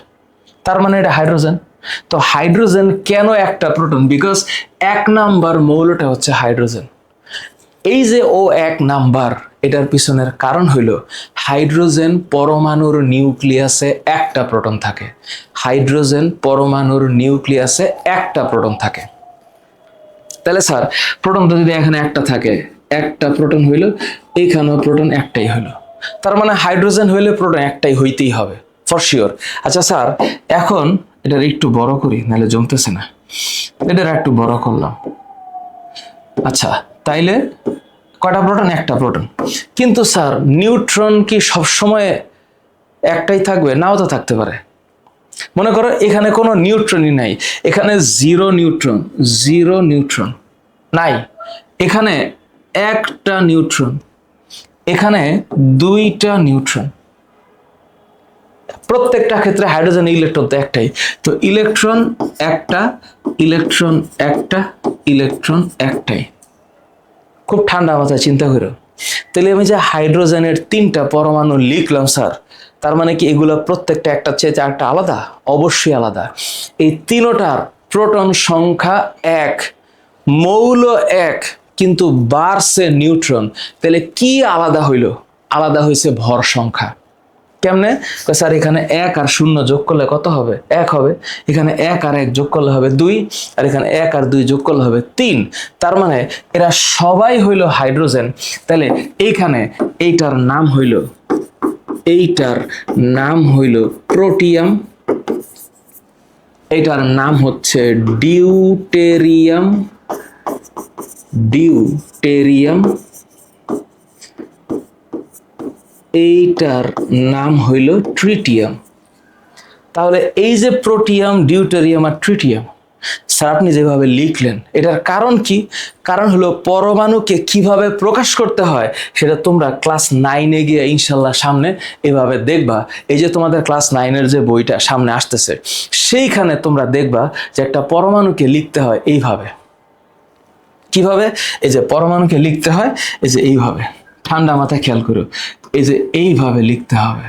তার মানে এটা হাইড্রোজেন। তো হাইড্রোজেন কেন একটা প্রোটন? বিকজ 1 নাম্বার মৌলটা হচ্ছে হাইড্রোজেন। এই যে ও 1 নাম্বার, এটার পিছনের কারণ হইল হাইড্রোজেন পরমাণুর নিউক্লিয়াসে একটা প্রোটন থাকে, হাইড্রোজেন পরমাণুর নিউক্লিয়াসে একটা প্রোটন থাকে। তাহলে স্যার প্রোটনটা যদি এখানে একটা থাকে, একটা প্রোটন হইল, এইখানেও প্রোটন একটাই হইল, তার মানে হাইড্রোজেন হইলে প্রোটন একটাই হইতেই হবে ফর শিওর। আচ্ছা স্যার এখন এটার একটু বড় করি, নাহলে জমতেছে না, এটার একটু বড় করলাম। আচ্ছা তাইলে কয়টা প্রোটন? একটা প্রোটন। কিন্তু স্যার নিউট্রন কি সবসময় একটাই থাকবে? নাও তো থাকতে পারে। মনে করো এখানে কোনো নিউট্রনই নাই, এখানে জিরো নিউট্রন নাই, এখানে একটা নিউট্রন, এখানে দুইটা নিউট্রন। প্রত্যেকটা ক্ষেত্রে হাইড্রোজেন ইলেকট্রন তো একটাই, তো ইলেকট্রন একটা, ইলেকট্রন একটা, ইলেকট্রন একটাই। খুব ঠান্ডা মাথায় চিন্তা করো। তাহলে আমি যে হাইড্রোজেনের 3টা পরমাণু লিখলাম স্যার, তার মানে কি এগুলো প্রত্যেকটা একটা চেয়ে একটা আলাদা? অবশ্যই আলাদা। এই তিনটার প্রোটন সংখ্যা 1, মৌল 1, কিন্তু বাড়ছে নিউট্রন। তাহলে কি আলাদা হইল? আলাদা হয়েছে ভর সংখ্যা। কেমনে? স্যার এখানে 1 আর 0 যোগ করলে কত হবে? 1 হবে। এখানে 1 আর 1 যোগ করলে হবে 2, আর এখানে 1 আর 2 যোগ করলে হবে 3। তার মানে এরা সবাই হইল হাইড্রোজেন। তাহলে এইখানে এইটার নাম হইল প্রোটিয়াম, এইটার নাম হচ্ছে ডিউটেরিয়াম, এইটার নাম হইল ট্রিটিয়াম। তাহলে এই যে প্রোটিয়াম, ডিউটেরিয়াম আর ট্রিটিয়াম, স্যার আপনি যেভাবে লিখলেন, এটার কারণ কি? কারণ হলো পরমাণুকে কিভাবে প্রকাশ করতে হয় সেটা তোমরা ক্লাস 9-এ গিয়ে ইনশাল্লাহ সামনে এভাবে দেখবা। এই যে তোমাদের ক্লাস 9-এর যে বইটা সামনে আসতেছে, সেইখানে তোমরা দেখবা যে একটা পরমাণুকে লিখতে হয় এইভাবে। কিভাবে? এই যে পরমাণুকে লিখতে হয় এই যে এইভাবে, ঠান্ডা মাথায় খেয়াল করো, এই যে এইভাবে লিখতে হবে,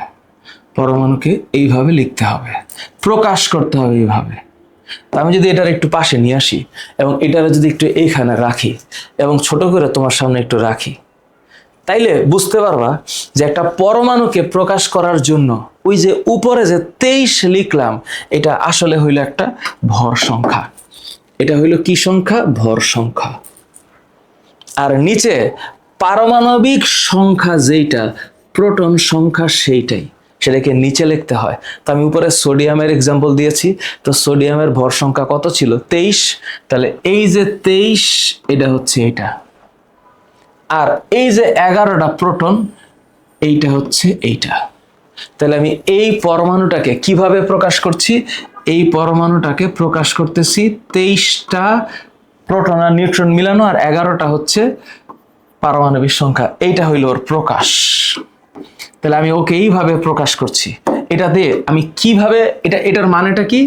পরমাণুকে এইভাবে লিখতে হবে, প্রকাশ করতে হবে এইভাবে। আমি যদি এটার একটু পাশে নিয়ে আসি এবং এটার যদি একটু এইখানে রাখি এবং ছোট করে তোমার সামনে একটু রাখি, তাইলে বুঝতে পারবা যে একটা পরমাণুকে প্রকাশ করার জন্য ওই যে উপরে যে 23 লিখলাম, এটা আসলে হইল একটা ভর সংখ্যা। এটা হইল কি সংখ্যা? ভর সংখ্যা। আর নিচে পারমাণবিক সংখ্যা যেইটা, প্রোটন সংখ্যা সেইটাই, সেটাকে নিচে লিখতে হয়। তো আমি উপরে সোডিয়ামের এক্সাম্পল দিয়েছি, তো সোডিয়ামের ভর সংখ্যা কত ছিল? 23। তাহলে এই যে 23, এটা হচ্ছে এইটা, আর এই যে 11টা প্রোটন, এইটা হচ্ছে এইটা। তাহলে আমি এই পরমাণুটাকে কিভাবে প্রকাশ করছি? এই পরমাণুটাকে প্রকাশ করতেছি 23টা প্রোটন আর নিউট্রন মিলানো, আর 11টা হচ্ছে পারমাণবিক সংখ্যা, এইটা হইল ওর প্রকাশ। তাহলে আমি ওকে এইভাবে প্রকাশ করছি। এটা দিয়ে আমি কিভাবে, এটার মানেটা কি?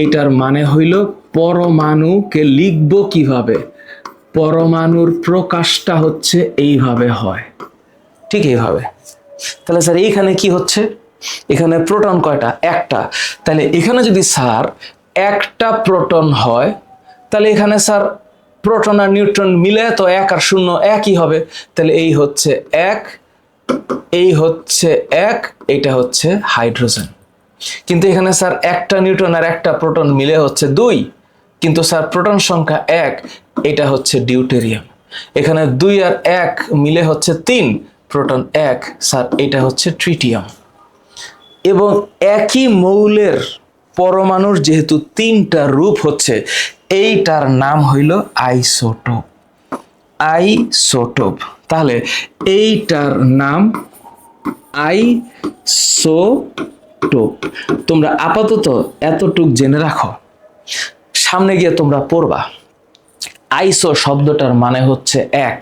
এটার মানে হইল পরমাণুকে লিখবো কিভাবে। পরমাণুর প্রকাশটা হচ্ছে এইভাবে হয়, ঠিক এইভাবে। তাহলে স্যার এইখানে কি হচ্ছে? এখানে প্রোটন কয়টা? একটা। তাহলে এখানে যদি স্যার একটা প্রোটন হয়, তাহলে এখানে স্যার প্রোটন আর নিউট্রন মিলে তো 1 আর 0 একই হবে। তাহলে এই হচ্ছে 1, এই হচ্ছে 1, এটা হচ্ছে হাইড্রোজেন। কিন্তু এখানে স্যার একটা নিউট্রন আর একটা প্রোটন মিলে হচ্ছে 2, কিন্তু স্যার প্রোটন সংখ্যা 1, এটা হচ্ছে ডিউটেরিয়াম। এখানে 2 আর 1 মিলে হচ্ছে 3, প্রোটন 1, স্যার এটা হচ্ছে ট্রিটিয়াম। এবং একই মৌলের পরমাণুর যেহেতু 3টা রূপ হচ্ছে, এইটার নাম হইল আইসোটোপ। আইসোটোপ। তাহলে এইটার নাম আইসোটোপ। তোমরা আপাতত এতটুক জেনে রাখো, সামনে গিয়ে তোমরা পড়বা। আইসো শব্দটার মানে হচ্ছে 1,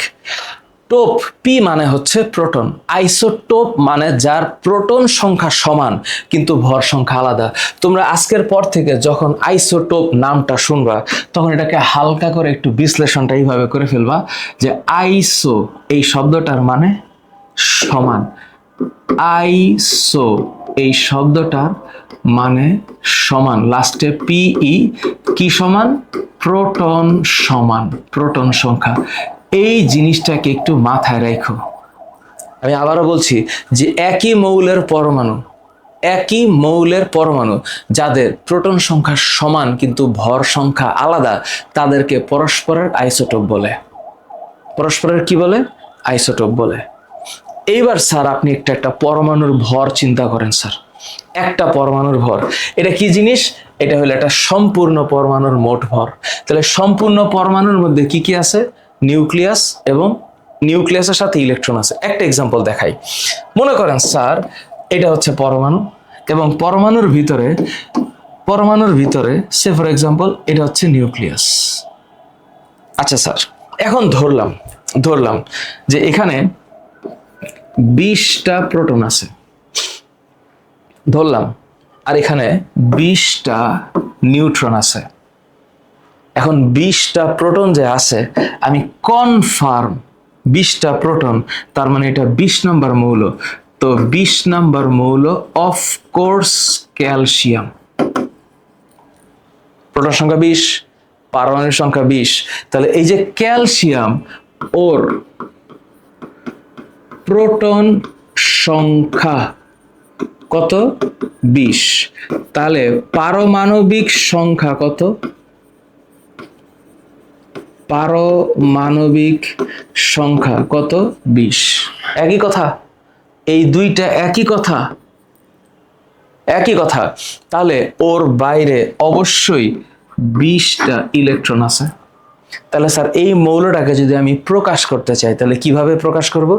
টোপ পি মানে হচ্ছে প্রোটন। আইসোটোপ মানে যার প্রোটন সংখ্যা সমান কিন্তু ভর সংখ্যা আলাদা। তোমরা আজকের পর থেকে যখন আইসোটোপ নামটা শুনবা, তখন এটাকে হালকা করে একটু বিশ্লেষণটা এইভাবে করে ফেলবা যে আইসো এই শব্দটার মানে সমান। আইসো এই শব্দটার মানে সমান, লাস্টে পিই, কি সমান? প্রোটন সমান, প্রোটন সংখ্যা। এই জিনিসটাকে একটু মাথায় রাখো। আমি আবারও বলছি যে একই মৌলের পরমাণু যাদের প্রোটন সংখ্যা সমান কিন্তু ভর সংখ্যা আলাদা, তাদেরকে পরস্পরের আইসোটোপ বলে। পরস্পরের কি বলে? আইসোটোপ বলে। এইবার স্যার আপনি একটা পরমাণুর ভর চিন্তা করেন স্যার। একটা পরমাণুর ভর, এটা কি জিনিস? এটা হলো একটা সম্পূর্ণ পরমাণুর মোট ভর। তাহলে সম্পূর্ণ পরমাণুর মধ্যে কি কি আছে? নিউক্লিয়াস, এবং নিউক্লিয়াসের সাথে ইলেকট্রন আছে। একটা এক্সাম্পল দেখাই। মনে করেন স্যার এটা হচ্ছে পরমাণু, এবং পরমাণুর ভিতরে সে ফর এক্সাম্পল এটা হচ্ছে নিউক্লিয়াস। আচ্ছা স্যার, এখন ধরলাম যে এখানে 20টা প্রোটন আছে, ধরলাম, আর এখানে 20টা নিউট্রন আছে। এখন 20টা প্রোটন যে আছে, আমি কনফার্ম 20টা প্রোটন, তার মানে এটা 20 নম্বর মৌল। তো 20 নম্বর মৌল অফ কোর্স ক্যালসিয়াম। প্রোটন সংখ্যা 20, পারমাণবিক সংখ্যা 20। তাহলে এই যে ক্যালসিয়াম, ওর প্রোটন সংখ্যা কত? 20। তাহলে পারমাণবিক সংখ্যা কত? পারমাণবিক সংখ্যা কত? 20। একই কথা, এই দুইটা একই কথা। তাহলে ওর বাইরে অবশ্যই 20টা ইলেকট্রন আছে। তাহলে স্যার এই মৌলটাকে যদি আমি প্রকাশ করতে চাই, তাহলে কিভাবে প্রকাশ করব?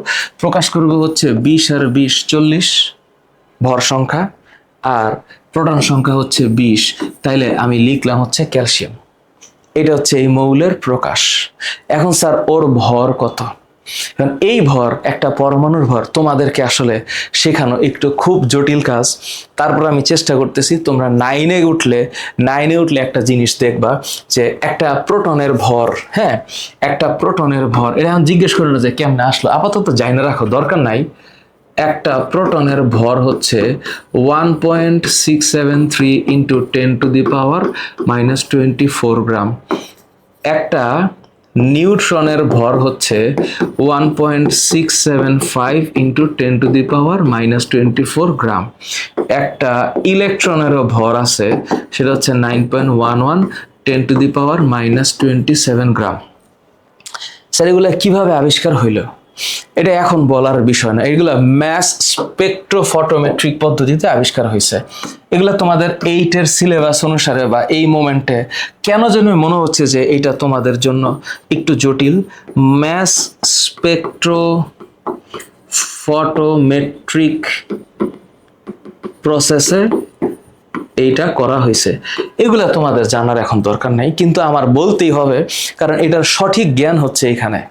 প্রকাশ করব হচ্ছে 20 আর 20 40 ভর সংখ্যা, আর প্রোটন সংখ্যা হচ্ছে 20। তাইলে আমি লিখলাম হচ্ছে ক্যালসিয়াম। এটা হচ্ছে এই মৌলের প্রকাশ। এখন স্যার ওর ভর কত? কারণ এই ভর, একটা পরমাণুর ভর তোমাদেরকে আসলে শেখানো একটু খুব জটিল কাজ। তারপর আমি চেষ্টা করতেছি, তোমরা 9-এ উঠলে একটা জিনিস দেখবা যে একটা প্রোটনের ভর, হ্যাঁ, একটা প্রোটনের ভর, এটা এখন জিজ্ঞেস করে না যে কেমনে আসলো, আপাতত যাই না, রাখো, দরকার নাই। একটা প্রোটনের ভর হচ্ছে 1.673 ইন্টু 10⁻⁻24 গ্রাম। একটা নিউট্রনের ভর হচ্ছে 1.675 ইন্টু 10⁻⁻24 গ্রাম। একটা ইলেকট্রনেরও ভর আছে, সেটা হচ্ছে 9.11 10⁻⁻27 গ্রাম। স্যার এগুলো কিভাবে আবিষ্কার হইল? এটা এখন বলার বিষয় না। এগুলা ম্যাস স্পেকট্রোফটোমেট্রিক পদ্ধতিতে আবিষ্কার হয়েছে। এগুলা তোমাদের 8-এর সিলেবাস অনুসারে বা এই মোমেন্টে কেন যেন মনে হচ্ছে যে এটা তোমাদের জন্য একটু জটিল। ম্যাস স্পেকট্রোফটোমেট্রিক প্রসেসে এইটা করা হয়েছে। এগুলা তোমাদের জানার এখন দরকার নাই, কিন্তু আমার বলতেই হবে, কারণ এটার সঠিক জ্ঞান হচ্ছে এখানে।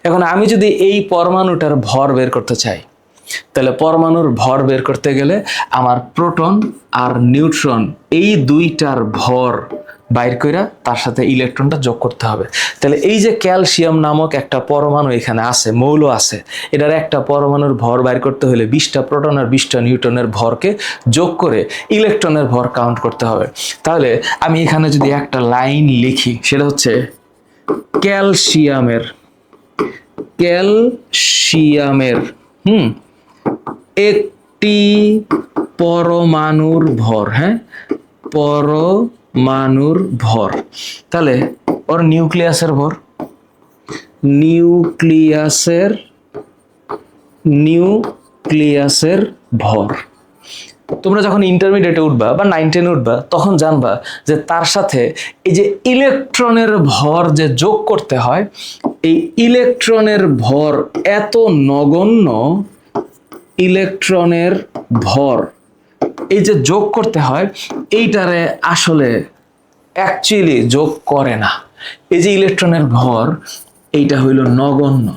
এখন আমি যদি এই পরমাণুটার ভর বের করতে চাই, তাহলে পরমাণুর ভর বের করতে গেলে আমার প্রোটন আর নিউট্রন এই দুইটার ভর বাইর কইরা তার সাথে ইলেকট্রনটা যোগ করতে হবে। তাহলে এই যে ক্যালসিয়াম নামক একটা পরমাণু এখানে আছে, মৌল আছে, এটার একটা পরমাণুর ভর বাইর করতে হলে 20টা প্রোটন আর 20টা নিউট্রনের ভরকে যোগ করে ইলেকট্রনের ভর কাউন্ট করতে হবে। তাহলে আমি এখানে যদি একটা লাইন লিখি, সেটা হচ্ছে ক্যালসিয়ামের একটি পরমাণুর ভর, হ্যাঁ, পরমাণুর ভর, তাহলে ওর নিউক্লিয়াসের ভর, নিউক্লিয়াসের ভর। তোমরা যখন ইন্টারমিডিয়েটে উঠবা বা 9, 10 উঠবা, তখন জানবা যে তার সাথে এই যে ইলেকট্রনের ভর যে যোগ করতে হয়, এই ইলেকট্রনের ভর এত নগণ্য, ইলেকট্রনের ভর এই যে যোগ করতে হয়, এইটারে আসলে অ্যাকচুয়ালি যোগ করে না। এই যে ইলেকট্রনের ভর, এইটা হইল নগণ্য,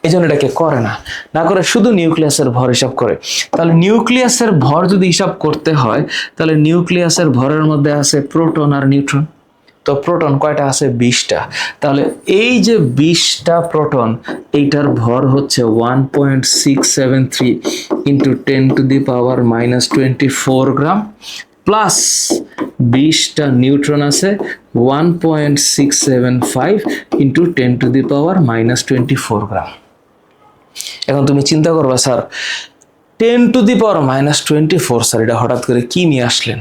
এই জন্য এটাকে করে না, না করে শুধু নিউক্লিয়াসের ভর হিসাব করে। তাহলে নিউক্লিয়াসের ভর যদি হিসাব করতে হয়, তাহলে নিউক্লিয়াসের ভরের মধ্যে আছে প্রোটন আর নিউট্রন। তো প্রোটন কয়টা আছে? 20টা। তাহলে এই যে 20টা প্রোটন, এইটার ভর হচ্ছে 1.673 ইন্টু 10⁻⁻24 গ্রাম, প্লাস 20টা নিউট্রন আছে 1.675 ইন্টু 10⁻⁻24 গ্রাম। এখন তুমি চিন্তা করবা, স্যার 10⁻⁻24, স্যার এটা হঠাৎ করে কি নিয়ে আসলেন?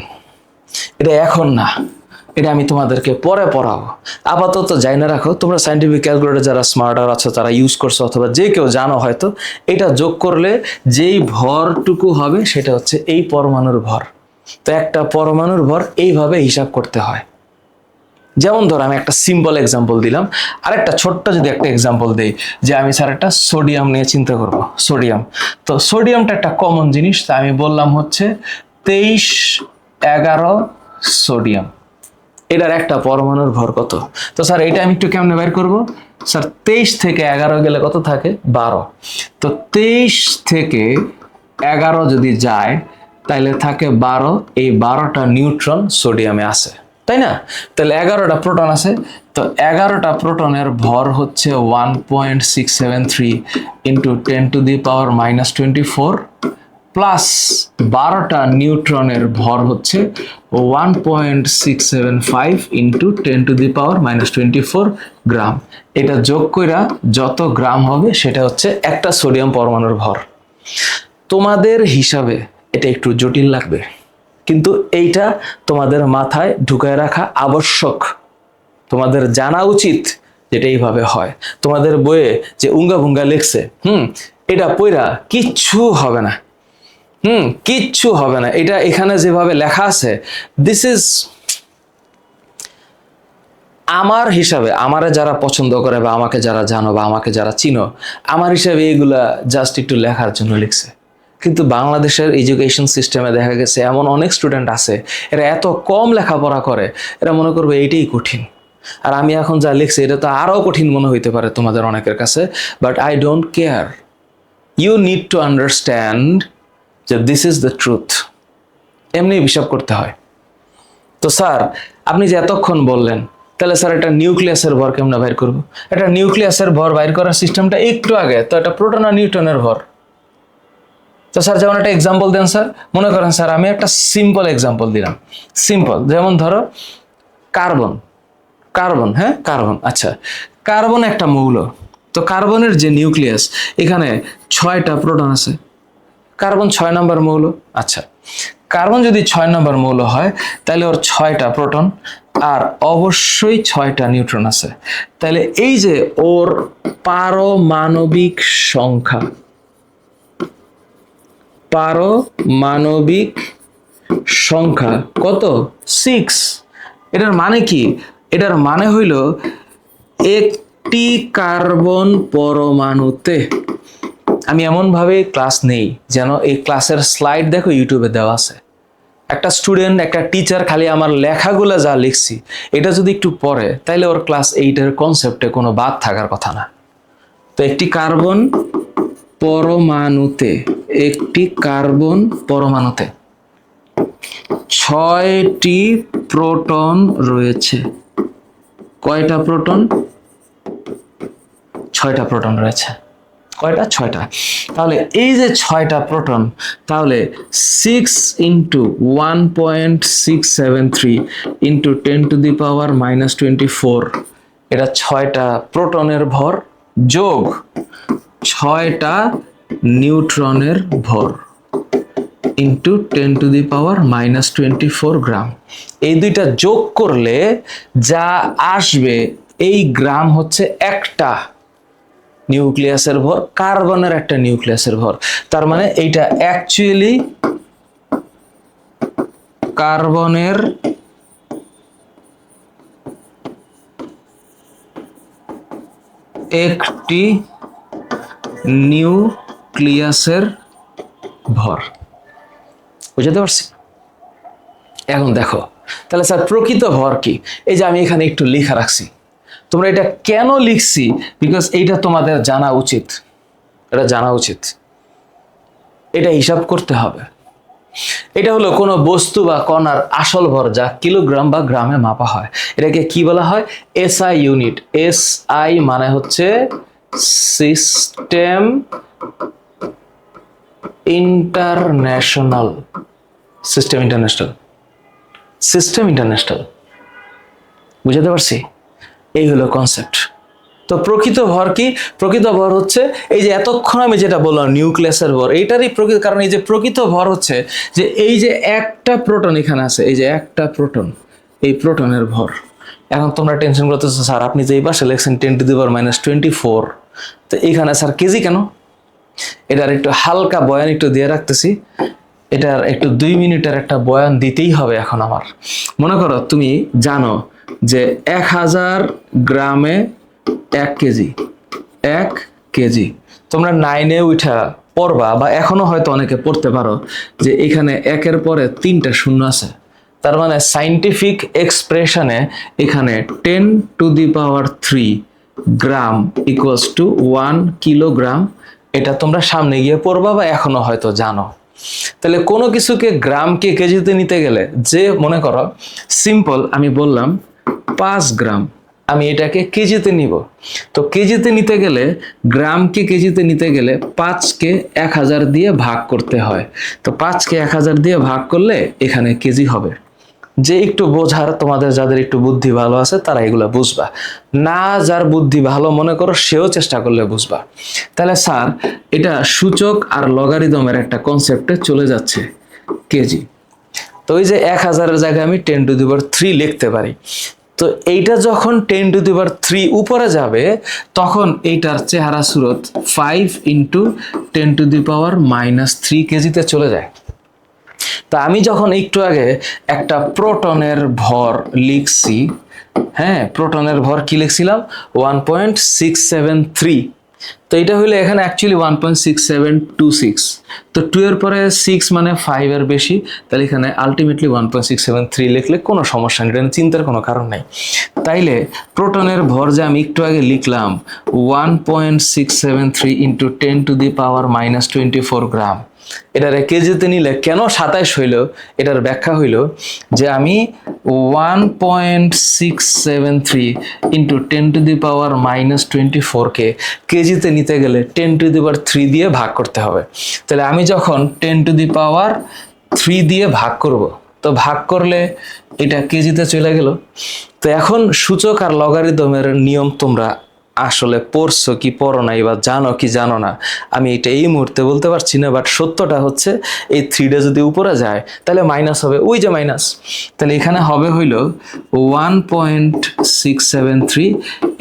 এটা এখন না, এটা আমি তোমাদেরকে পরে পড়াবো। আপাতত যাই না রাখো, তোমরা সায়েন্টিফিক ক্যালকুলেটর যারা স্মার্টার আছো তারা ইউজ করছো, অথবা যে কেউ জানো হয়তো, এটা যোগ করলে যেই ভরটুকু হবে সেটা হচ্ছে এই পরমাণুর ভর। তো একটা পরমাণুর ভর এইভাবে হিসাব করতে হয়। যেমন ধর আমি একটা সিম্পল এক্সাম্পল দিলাম, আর একটা ছোট্ট যদি একটা এক্সাম্পল দেই, যে আমি স্যার একটা সোডিয়াম নিয়ে চিন্তা করব, সোডিয়াম। তো সোডিয়ামটা একটা কমন জিনিস, তা আমি বললাম হচ্ছে 2311 সোডিয়াম। এটার একটা পরমাণুর ভর কত? তো স্যার এটা আমি একটু কেমনে বের করব? স্যার 23 থেকে 11 গেলে কত থাকে? 12। তো 23 থেকে 11 যদি যায় তাহলে থাকে 12। এই 12টা নিউট্রন সোডিয়ামে আছে, তাই না? তাহলে 11টা প্রোটন আছে। তো 11টা প্রোটনের ভর হচ্ছে 1.673 ইন্টু 10⁻⁻24 প্লাস 12টা নিউট্রনের ভর হচ্ছে 1.675 ইন্টু 10⁻⁻24 গ্রাম। এটা যোগ কইরা যত গ্রাম হবে সেটা হচ্ছে একটা সোডিয়াম পরমাণুর ভর। তোমাদের হিসাবে এটা একটু জটিল লাগবে, কিন্তু এইটা তোমাদের মাথায় ঢুকায় রাখা আবশ্যক। তোমাদের জানা উচিত যেটা এইভাবে হয়। তোমাদের বইয়ে যে উঙ্গা ভুঙ্গা লেখছে, এটা পইরা কিচ্ছু হবে না, কিচ্ছু হবে না। এটা এখানে যেভাবে লেখা আছে, দিস ইজ আমার হিসাবে, আমারে যারা পছন্দ করে বা আমাকে যারা জানো বা আমাকে যারা চিনো, আমার হিসাবে এগুলা জাস্ট একটু লেখার জন্য লিখছে। কিন্তু বাংলাদেশের এডুকেশন সিস্টেমে দেখা গেছে এমন অনেক স্টুডেন্ট আছে, এরা এত কম লেখাপড়া করে, এরা মনে করবে এইটাই কঠিন। আর আমি এখন যা লিখছি এটা তো আরও কঠিন মনে হইতে পারে তোমাদের অনেকের কাছে, but I don't care. You need to understand যে দিস ইজ দ্য ট্রুথ। এমনি হিসাব করতে হয়। তো স্যার আপনি যে এতক্ষণ বললেন, তাহলে স্যার এটা নিউক্লিয়াসের ভর কেমন বাইর করব? এটা নিউক্লিয়াসের ভর বাইর করার সিস্টেমটা একটু আগে তো এটা প্রোটন আর নিউট্রনের ভর। তো স্যার যেমন একটা এক্সাম্পল দেন স্যার। মনে করেন স্যার আমি একটা সিম্পল এক্সাম্পল দিলাম, সিম্পল, যেমন ধরো কার্বন। হ্যাঁ, কার্বন। আচ্ছা, কার্বন একটা মৌল। তো কার্বনের যে নিউক্লিয়াস, এখানে 6টা প্রোটন আছে। কার্বন 6 নম্বর মৌল। আচ্ছা, কার্বন যদি 6 নম্বর মৌল হয়, তাহলে ওর 6টা প্রোটন আর অবশ্যই 6টা নিউট্রন আছে। তাহলে এই যে ওর পারমাণবিক সংখ্যা কত? 6। এটার মানে কি? এটার মানে হইল একটি কার্বন পরমাণুতে, আমি এমনভাবে ক্লাস নেই যেন এই ক্লাসের স্লাইড দেখো ইউটিউবে দেওয়া আছে। একটা স্টুডেন্ট, একটা টিচার খালি আমার লেখাগুলো যা লিখছি এটা যদি একটু পড়ে, তাইলে ওর ক্লাস 8-এর কনসেপ্টে কোনো বাদ থাকার কথা না। তো তো একটি কার্বন পরমাণুতে 6টি প্রোটন রয়েছে। কয়টা প্রোটন? 6টা প্রোটন রয়েছে। কয়টা? 6টা। তাহলে এই যে 6টা প্রোটন, তাহলে 6 ইন্টু 1.673 ইন্টু 10⁻⁻²৪, এটা 6টা প্রোটনের ভর যোগ 6টা নিউট্রনের ভর ইন্টু 10⁻⁻² গ্রাম। এই দুইটা যোগ করলে যা আসবে, এই গ্রাম হচ্ছে একটা নিউক্লিয়াসের ভর, কার্বনের একটা নিউক্লিয়াসের ভর। তার মানে এইটা অ্যাকচুয়ালি কার্বনের একটি নিউক্লিয়াসের ভর। বুঝতে পারছি? এখন দেখো, তাহলে স্যার প্রকৃত ভর কি? এই যে আমি এখানে একটু লেখা রাখছি, তোমরা এটা কেন লিখছি? বিকজ এইটা তোমাদের জানা উচিত, এটা জানা উচিত, এটা হিসাব করতে হবে। এটা হলো কোনো বস্তু বা কণার আসল ভর, যা কিলোগ্রাম বা গ্রামে মাপা হয়। এটাকে কি বলা হয়? SI unit. এসআই মানে হচ্ছে সিস্টেম ইন্টারন্যাশনাল। বুঝতে পারছি? এই হলো কনসেপ্ট। তো প্রকৃত ভর কি? প্রকৃত ভর হচ্ছে এই যে এতক্ষণ আমি যেটা বললাম নিউক্লিয়াসের ভর, এইটারই প্রকৃত, কারণ এই যে প্রকৃত ভর হচ্ছে যে এই যে একটা প্রোটন এখানে আছে, এই যে একটা প্রোটন, এই প্রোটনের ভর। এখন তোমরা টেনশন করতেছো, স্যার আপনি যে এই পাশে লেখছেন 10⁻⁻²৪, তো এইখানে স্যার কেজি কেন? এটার একটু হালকা বয়ান একটু দিয়ে রাখতেছি। এটার একটু 2 মিনিটের একটা বয়ান দিতেই হবে এখন আমার। মনে করো তুমি জানো যে 1000 গ্রামে 1 কেজি। 1 কেজি তোমরা 9-এ উঠা পড়বা, বা এখনো হয়তো অনেকে পড়তে পারো যে এখানে 1-এর পরে 3টা শূন্য আছে। তার মানে সাইন্টিফিক এক্সপ্রেশনে এখানে 10⁻³ গ্রাম ইকুয়ালস টু 1 কিলোগ্রাম। এটা তোমরা সামনে গিয়ে পড়বা বা এখনো হয়তো জানো। তাহলে কোনো কিছুকে গ্রামকে কেজিতে নিতে গেলে, যে মনে করো সিম্পল আমি বললাম 5 গ্রাম, আমি এটাকে কেজিতে নিব। তো কেজিতে নিতে গেলে, গ্রামকে কেজিতে নিতে গেলে 5কে 1000 দিয়ে ভাগ করতে হয়। তো 5কে 1000 দিয়ে ভাগ করলে এখানে কেজি হবে। যে একটু বোঝার, তোমাদের যাদের একটু বুদ্ধি ভালো আছে তারা এগুলা বুঝবা, না যার বুদ্ধি ভালো মনে করো সেও চেষ্টা করলে বুঝবা। তাহলে স্যার এটা সূচক আর লগারিদমের একটা কনসেপ্টে চলে যাচ্ছে কেজি। তো ওই যে 1000-এর জায়গায় আমি 10⁻³ লিখতে পারি। তো এইটা যখন 10⁻³ উপরে যাবে, তখন এইটার চেহারা সুরত 5 ইন্টু 10⁻³ কেজিতে চলে যায়। তা আমি যখন একটু আগে একটা প্রোটনের ভর লিখছি, হ্যাঁ প্রোটনের ভর কি লিখছিলাম? 1.673। তো এটা হইলে এখানে অ্যাকচুয়ালি 1.6726। তো 2 এর পরে 6 মানে 5 এর বেশি, তাহলে এখানে আলটিমেটলি 1.673 লিখলে কোনো সমস্যা নেই, এটা চিন্তার কোনো কারণ নাই। তাইলে প্রোটনের ভর যে আমি একটু আগে লিখলাম 1.673 ইন্টু 10⁻⁻² গ্রাম, এটার কেজিতে নিলে কেন 27 হইল, এটার ব্যাখ্যা হইল যে আমি 1.673 ইন্টু 10⁻⁻² কে কেজিতে নিতে গেলে 10⁻³ দিয়ে ভাগ করতে হবে। তাহলে আমি যখন 10⁻³ দিয়ে ভাগ করব, তো ভাগ করলে এটা কেজিতে চলে গেল। তো এখন সূচক আর লগারিদমের নিয়ম তোমরা আসলে পড়ছো কি পড়ো নাই, বা জানো কি জানো না, আমি এটা এই মুহূর্তে বলতে পারছি না। বাট সত্যটা হচ্ছে এই 3টা যদি উপরে যায় তাহলে মাইনাস হবে, ওই যে মাইনাস। তাহলে এখানে হবে হইল 1.673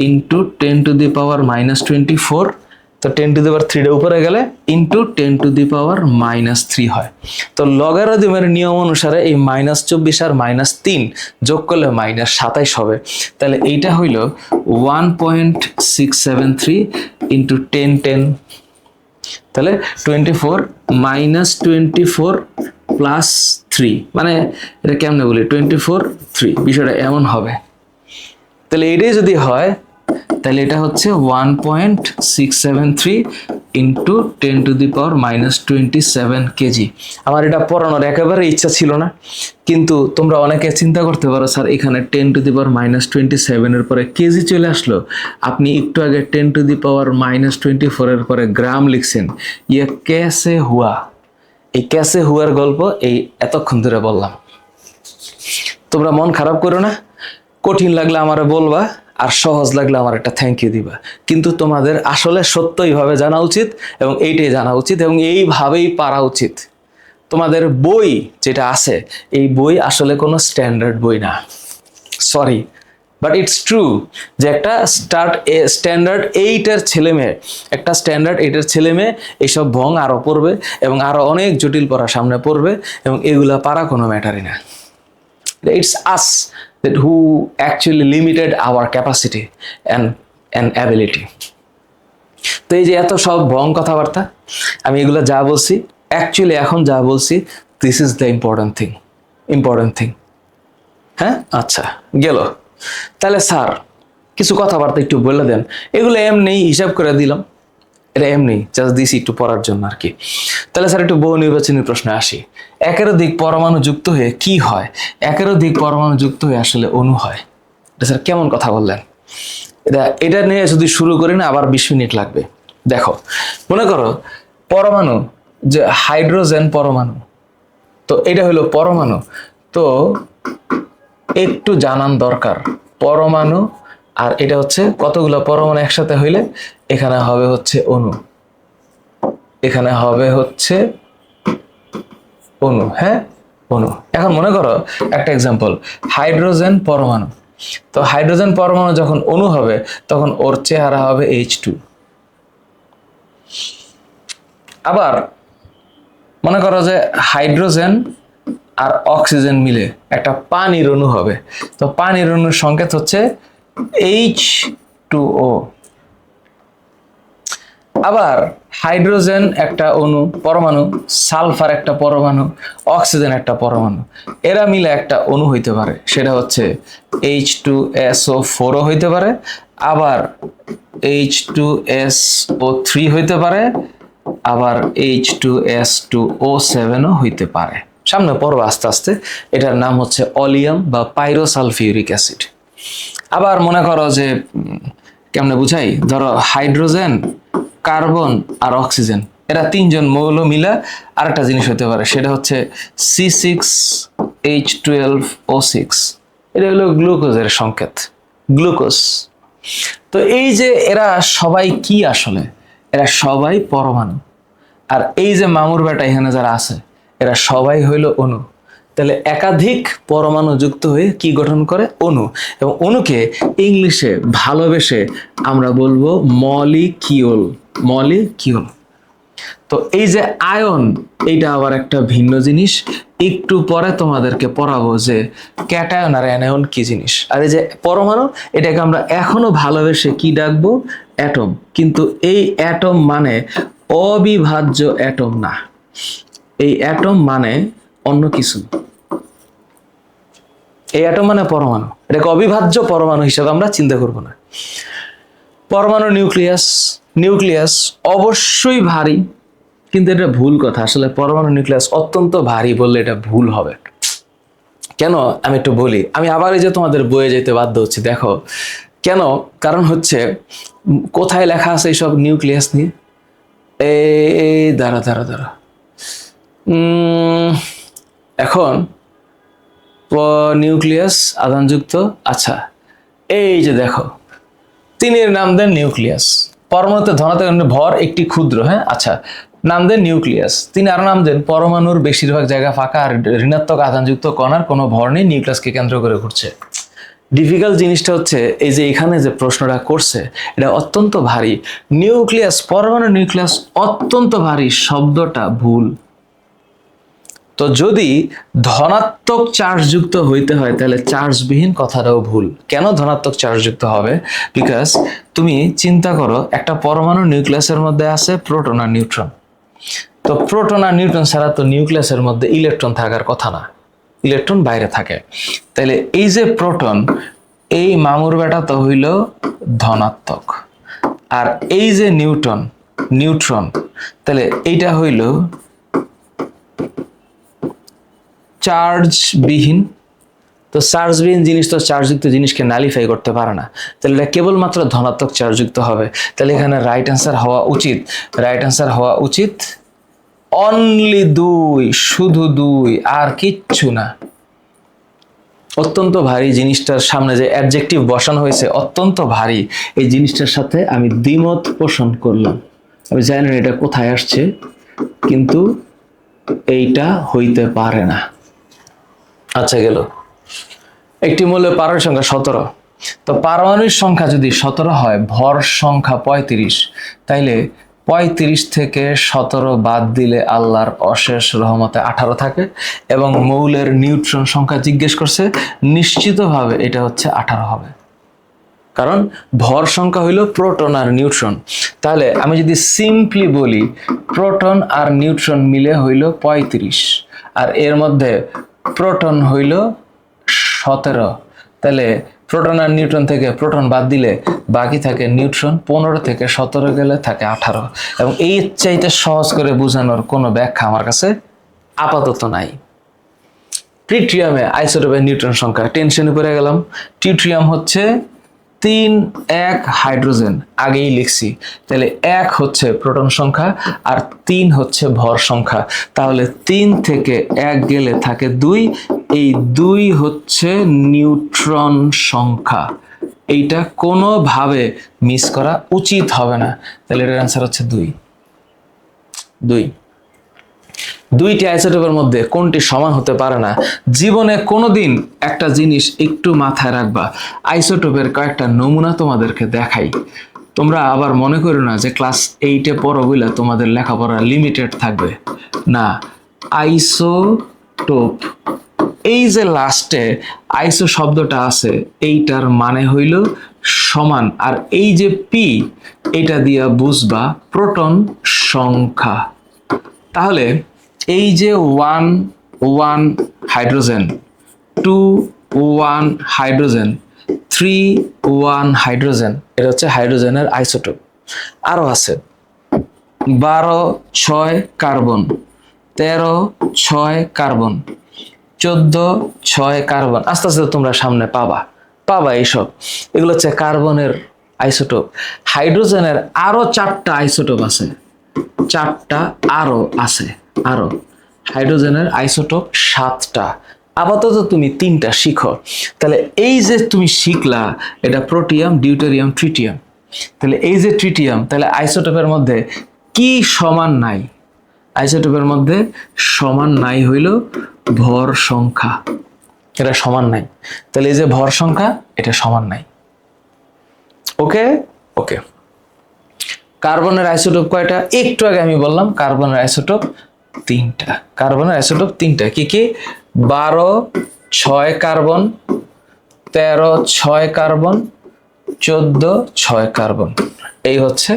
ইন্টু 10⁻⁻²৪। তো 10⁻³ উপরে গেলে ইন্টু 10⁻³ হয়। তো লগারিদমের নিয়ম অনুসারে এই -24 আর -3 যোগ করলে -27 হবে। তাহলে এইটা হইল 1.673 ইন্টু 10 তাহলে 24 -24 প্লাস 3, মানে এটা কেমনে বলি, 24 3, বিষয়টা এমন হবে। তাহলে এটাই যদি হয় তাহলে এটা হচ্ছে 1.673 ইন্টু 10⁻⁻27 কেজি। আমার এটা পড়ানোর একেবারে ইচ্ছা ছিল না, কিন্তু তোমরা অনেকে চিন্তা করতে পারো স্যার এখানে 10⁻27 এর পরে কেজি চলে আসলো, আপনি একটু আগে 10⁻24 এর পরে গ্রাম লিখছেন, ইয়ে कैसे हुआ? এই कैसे হুয়ার গল্প এই এতক্ষণ ধরে বললাম। তোমরা মন খারাপ করো না, কঠিন লাগলে আমারে বলবা, আর সহজ লাগলে আমার একটা থ্যাংক ইউ দিবা, কিন্তু তোমাদের আসলে সত্যইভাবে জানা উচিত এবং এইটাই জানা উচিত এবং এইভাবেই পারা উচিত। তোমাদের বই যেটা আছে এই বই আসলে কোনো স্ট্যান্ডার্ড বই না, সরি বাট ইটস ট্রু, যে একটা স্ট্যান্ডার্ড এইটের ছেলে মেয়ে, একটা স্ট্যান্ডার্ড এইটের ছেলে মেয়ে এইসব ভং আরও পড়বে এবং আরও অনেক জটিল পড়া সামনে পড়বে এবং এগুলা পারা কোনো ম্যাটারই না। It's us that who actually limited our capacity and ability. তো এই যে এত সব ভং কথাবার্তা, আমি এগুলো যা বলছি অ্যাকচুয়ালি এখন যা বলছি this is the important thing. হ্যাঁ, আচ্ছা গেল। তাহলে স্যার কিছু কথাবার্তা একটু বলে দেন, এগুলো এমনি হিসাব করে দিলাম, এটা এমনি জাস্ট দিছি একটু পড়ার জন্য আর কি। তাহলে স্যার একটু বহু নির্বাচনী প্রশ্নে আসি। একাধিক পরমাণু যুক্ত হয়ে কি হয়? একাধিক পরমাণু যুক্ত হয়ে আসলে অণু হয়। এটা স্যার কেমন কথা বললেন? এটা নিয়ে যদি শুরু করি না আবার 20 মিনিট লাগবে। দেখো, মনে করো পরমাণু, যে হাইড্রোজেন পরমাণু, তো এটা হলো পরমাণু, তো একটু জানান দরকার পরমাণু আর এটা হচ্ছে কতগুলো পরমাণু একসাথে হইলে এখানে হবে হচ্ছে অণু, এখানে হবে হচ্ছে অণু। হ্যাঁ, অণু। এখন মনে করো একটা এক্সাম্পল, হাইড্রোজেন পরমাণু, তো হাইড্রোজেন পরমাণু যখন অণু হবে তখন ওর চেহারা হবে H2। আবার মনে করো যে হাইড্রোজেন আর অক্সিজেন মিলে একটা পানির অণু হবে, তো পানির অণুর সংকেত হচ্ছে H2O। আবার হাইড্রোজেন একটা অণু পরমাণু, সালফার একটা পরমাণু, অক্সিজেন একটা পরমাণু, এরা মিলে একটা অণু হইতে পারে, সেটা হচ্ছে H2SO4 হইতে পারে, আবার H2SO3 হইতে পারে, আবার H2S2O7 হইতে পারে। সামনে পড়বো আস্তে আস্তে। এটার নাম হচ্ছে অলিয়াম বা পাইরোসালফিউরিক অ্যাসিড। আবার মনে করো যে কেমনে বুঝাই, ধরো হাইড্রোজেন, কার্বন আর অক্সিজেন, এরা তিনজন মৌল মিলা আরেকটা জিনিস হতে পারে, সেটা হচ্ছে C6H12O6। এটা হলো গ্লুকোজের সংকেত, গ্লুকোজ। তো এই যে এরা সবাই কি আসলে, এরা সবাই পরমাণু। আর এই যে মামুর বেটা এখানে যারা আছে এরা সবাই হইল অণু। তাহলে একাধিক পরমাণু যুক্ত হয়ে কি গঠন করে? অণু। এবং অণুকে ইংলিশে ভালোবেসে আমরা বলবো মলিকিউল, মলিকিউল। তো এই যে আয়ন, এইটা আবার একটা ভিন্ন জিনিস, একটু পরে তোমাদেরকে পড়াবো যে ক্যাটায়ন আর অ্যানায়ন কি জিনিস। আর এই যে পরমাণু, এটাকে আমরা এখনো ভালোবেসে কি ডাকবো? অ্যাটম। কিন্তু এই অ্যাটম মানে অবিভাজ্য অ্যাটম না, এই অ্যাটম মানে অন্য কিছু। এই অ্যাটম মানে পরমাণু, এটাকে অবিভাজ্য পরমাণু হিসেবে আমরা চিন্তা করব না। পরমাণু নিউক্লিয়াস, নিউক্লিয়াস অবশ্যই ভারী, কিন্তু এটা ভুল কথা। আসলে পরমাণু নিউক্লিয়াস অত্যন্ত ভারী বললে এটা ভুল হবে। কেন আমি একটু বলি, আমি আবার এই যে তোমাদের বইয়ে যেতে বাধ্য হচ্ছি। দেখো কেন, কারণ হচ্ছে কোথায় লেখা আছে এইসব নিউক্লিয়াস নিয়ে? এই দাঁড়া, এখন নিউক্লিয়াস আধানযুক্ত, আচ্ছা এই যে দেখো, তিনের নাম দেন নিউক্লিয়াস। পরমাণুতে ধনাত্মক ভর একটি ক্ষুদ্র, হ্যাঁ আচ্ছা, নাম দেন নিউক্লিয়াস। তিনি আরো নাম দেন পরমাণুর বেশিরভাগ জায়গা ফাঁকা আর ঋণাত্মক আধানযুক্ত কণার কোনো ভর নেই, নিউক্লিয়াসকে কেন্দ্র করে ঘুরছে। ডিফিকাল্ট জিনিসটা হচ্ছে এই যে এখানে যে প্রশ্নটা করছে এটা অত্যন্ত ভারী। নিউক্লিয়াস, পরমাণু নিউক্লিয়াস অত্যন্ত ভারী শব্দটা ভুল। তো যদি ধনাত্মক চার্জ যুক্ত হইতে হয় তাহলে চার্জবিহীন কথাটাও ভুল। কেন ধনাত্মক চার্জ যুক্ত হবে? বিকজ তুমি চিন্তা করো একটা পরমাণু নিউক্লিয়াসের মধ্যে আছে প্রোটন আর নিউট্রন। তো প্রোটন আর নিউট্রন ছাড়া তো নিউক্লিয়াসের মধ্যে ইলেকট্রন থাকার কথা না, ইলেকট্রন বাইরে থাকে। তাহলে এই যে প্রোটন, এই মামুর বেটা তো হইল ধনাত্মক, আর এই যে নিউট্রন, তাহলে এইটা হইল চার্জবিহীন। তো চার্জবিহীন জিনিস তো চার্জযুক্ত জিনিসকে নালিফাই করতে পারে না, তাহলে এটা কেবলমাত্র ধনাত্মক চার্জযুক্ত হবে। তাহলে এখানে রাইট অ্যান্সার হওয়া উচিত অনলি 2, শুধু 2, আর কিচ্ছু না। অত্যন্ত ভারী জিনিসটার সামনে যে অ্যাডজেক্টিভ বসানো হয়েছে অত্যন্ত ভারী, এই জিনিসটার সাথে আমি দ্বিমত পোষণ করলাম। আমি জানি না এটা কোথায় আসছে, কিন্তু এইটা হইতে পারে না। আচ্ছা, গেল। একটি মৌলের পারমাণবিক সংখ্যা 17। তো পারমাণবিক সংখ্যা যদি 17 হয়, ভর সংখ্যা 35, তাইলে 35 থেকে 17 বাদ দিলে আল্লাহর অশেষ রহমতে 18 থাকে, এবং মৌলের নিউট্রন সংখ্যা জিজ্ঞেস করছে, নিশ্চিতভাবে এটা হচ্ছে 18 হবে, কারণ ভর সংখ্যা হইল প্রোটন আর নিউট্রন। তাহলে আমি যদি সিম্পলি বলি প্রোটন আর নিউট্রন মিলে হইল 35, আর এর মধ্যে প্রোটন হইল 17, তাহলে প্রোটন আর নিউট্রন থেকে প্রোটন বাদ দিলে বাকি থাকে নিউট্রন। 15 থেকে 17 গেলে থাকে 18, এবং এই চাইতে সহজ করে বোঝানোর কোনো ব্যাখ্যা আমার কাছে আপাতত নাই। ট্রিটিয়ামে আইসোটোপের নিউট্রন সংখ্যা, টেনশনে পড়ে গেলাম। ট্রিটিয়াম হচ্ছে 3 হাইড্রোজেন, আগেই লিখছি। তাহলে 1 হচ্ছে প্রোটন সংখ্যা আর 3 হচ্ছে ভর সংখ্যা। তাহলে 3 থেকে 1 গেলে থাকে 2, এই 2 হচ্ছে নিউট্রন সংখ্যা। এইটা কোনোভাবে মিস করা উচিত হবে না। তাহলে এটার অ্যান্সার হচ্ছে 2। 2টি আইসোটোপের মধ্যে কোনটি সমান হতে পারে না? জীবনে কোনোদিন একটা জিনিস একটু মাথায় রাখবা, আইসোটোপের কয়েকটা নমুনা তোমাদেরকে দেখাই। তোমরা আবার মনে করো না যে ক্লাস 8-এ পড়ো বলে তোমাদের লেখাপড়া লিমিটেড থাকবে না। আইসোটোপ, এই যে লাস্টে আইসো শব্দটা আছে, এইটার মানে হইল সমান, আর এই যে পি, এটা দিয়া বুঝবা প্রোটন সংখ্যা। তাহলে এই যে 1 হাইড্রোজেন, 2 হাইড্রোজেন, 3 হাইড্রোজেন, এটা হচ্ছে হাইড্রোজেনের আইসোটোপ। আরো আছে 12 কার্বন, 13 কার্বন, 14 কার্বন। আস্তে আস্তে তোমরা সামনে পাবা এইসব। এগুলো হচ্ছে কার্বনের আইসোটোপ। হাইড্রোজেনের আরো 4টা আইসোটোপ আছে, 4টা আরো হাইড্রোজেনের আইসোটোপ 7টা। আপাতত তুমি 3টা শিখো। তাহলে এই যে তুমি শিখলা, এটা প্রোটিয়াম, ডিউটেরিয়াম, ট্রিটিয়াম। তাহলে এই যে ট্রিটিয়াম, তাহলে আইসোটোপের মধ্যে কি সমান নাই? আইসোটোপের মধ্যে সমান নাই হইল ভর সংখ্যা, এটা সমান নাই। তাহলে এই যে ভর সংখ্যা, এটা সমান নাই। ওকে। কার্বনের আইসোটোপ কয়টা? একটু আগে আমি বললাম কার্বনের আইসোটোপ 3টা। কার্বনের আইসোটোপ 3টা। কি? 12 কার্বন, 13 কার্বন, 14 কার্বন। এই হচ্ছে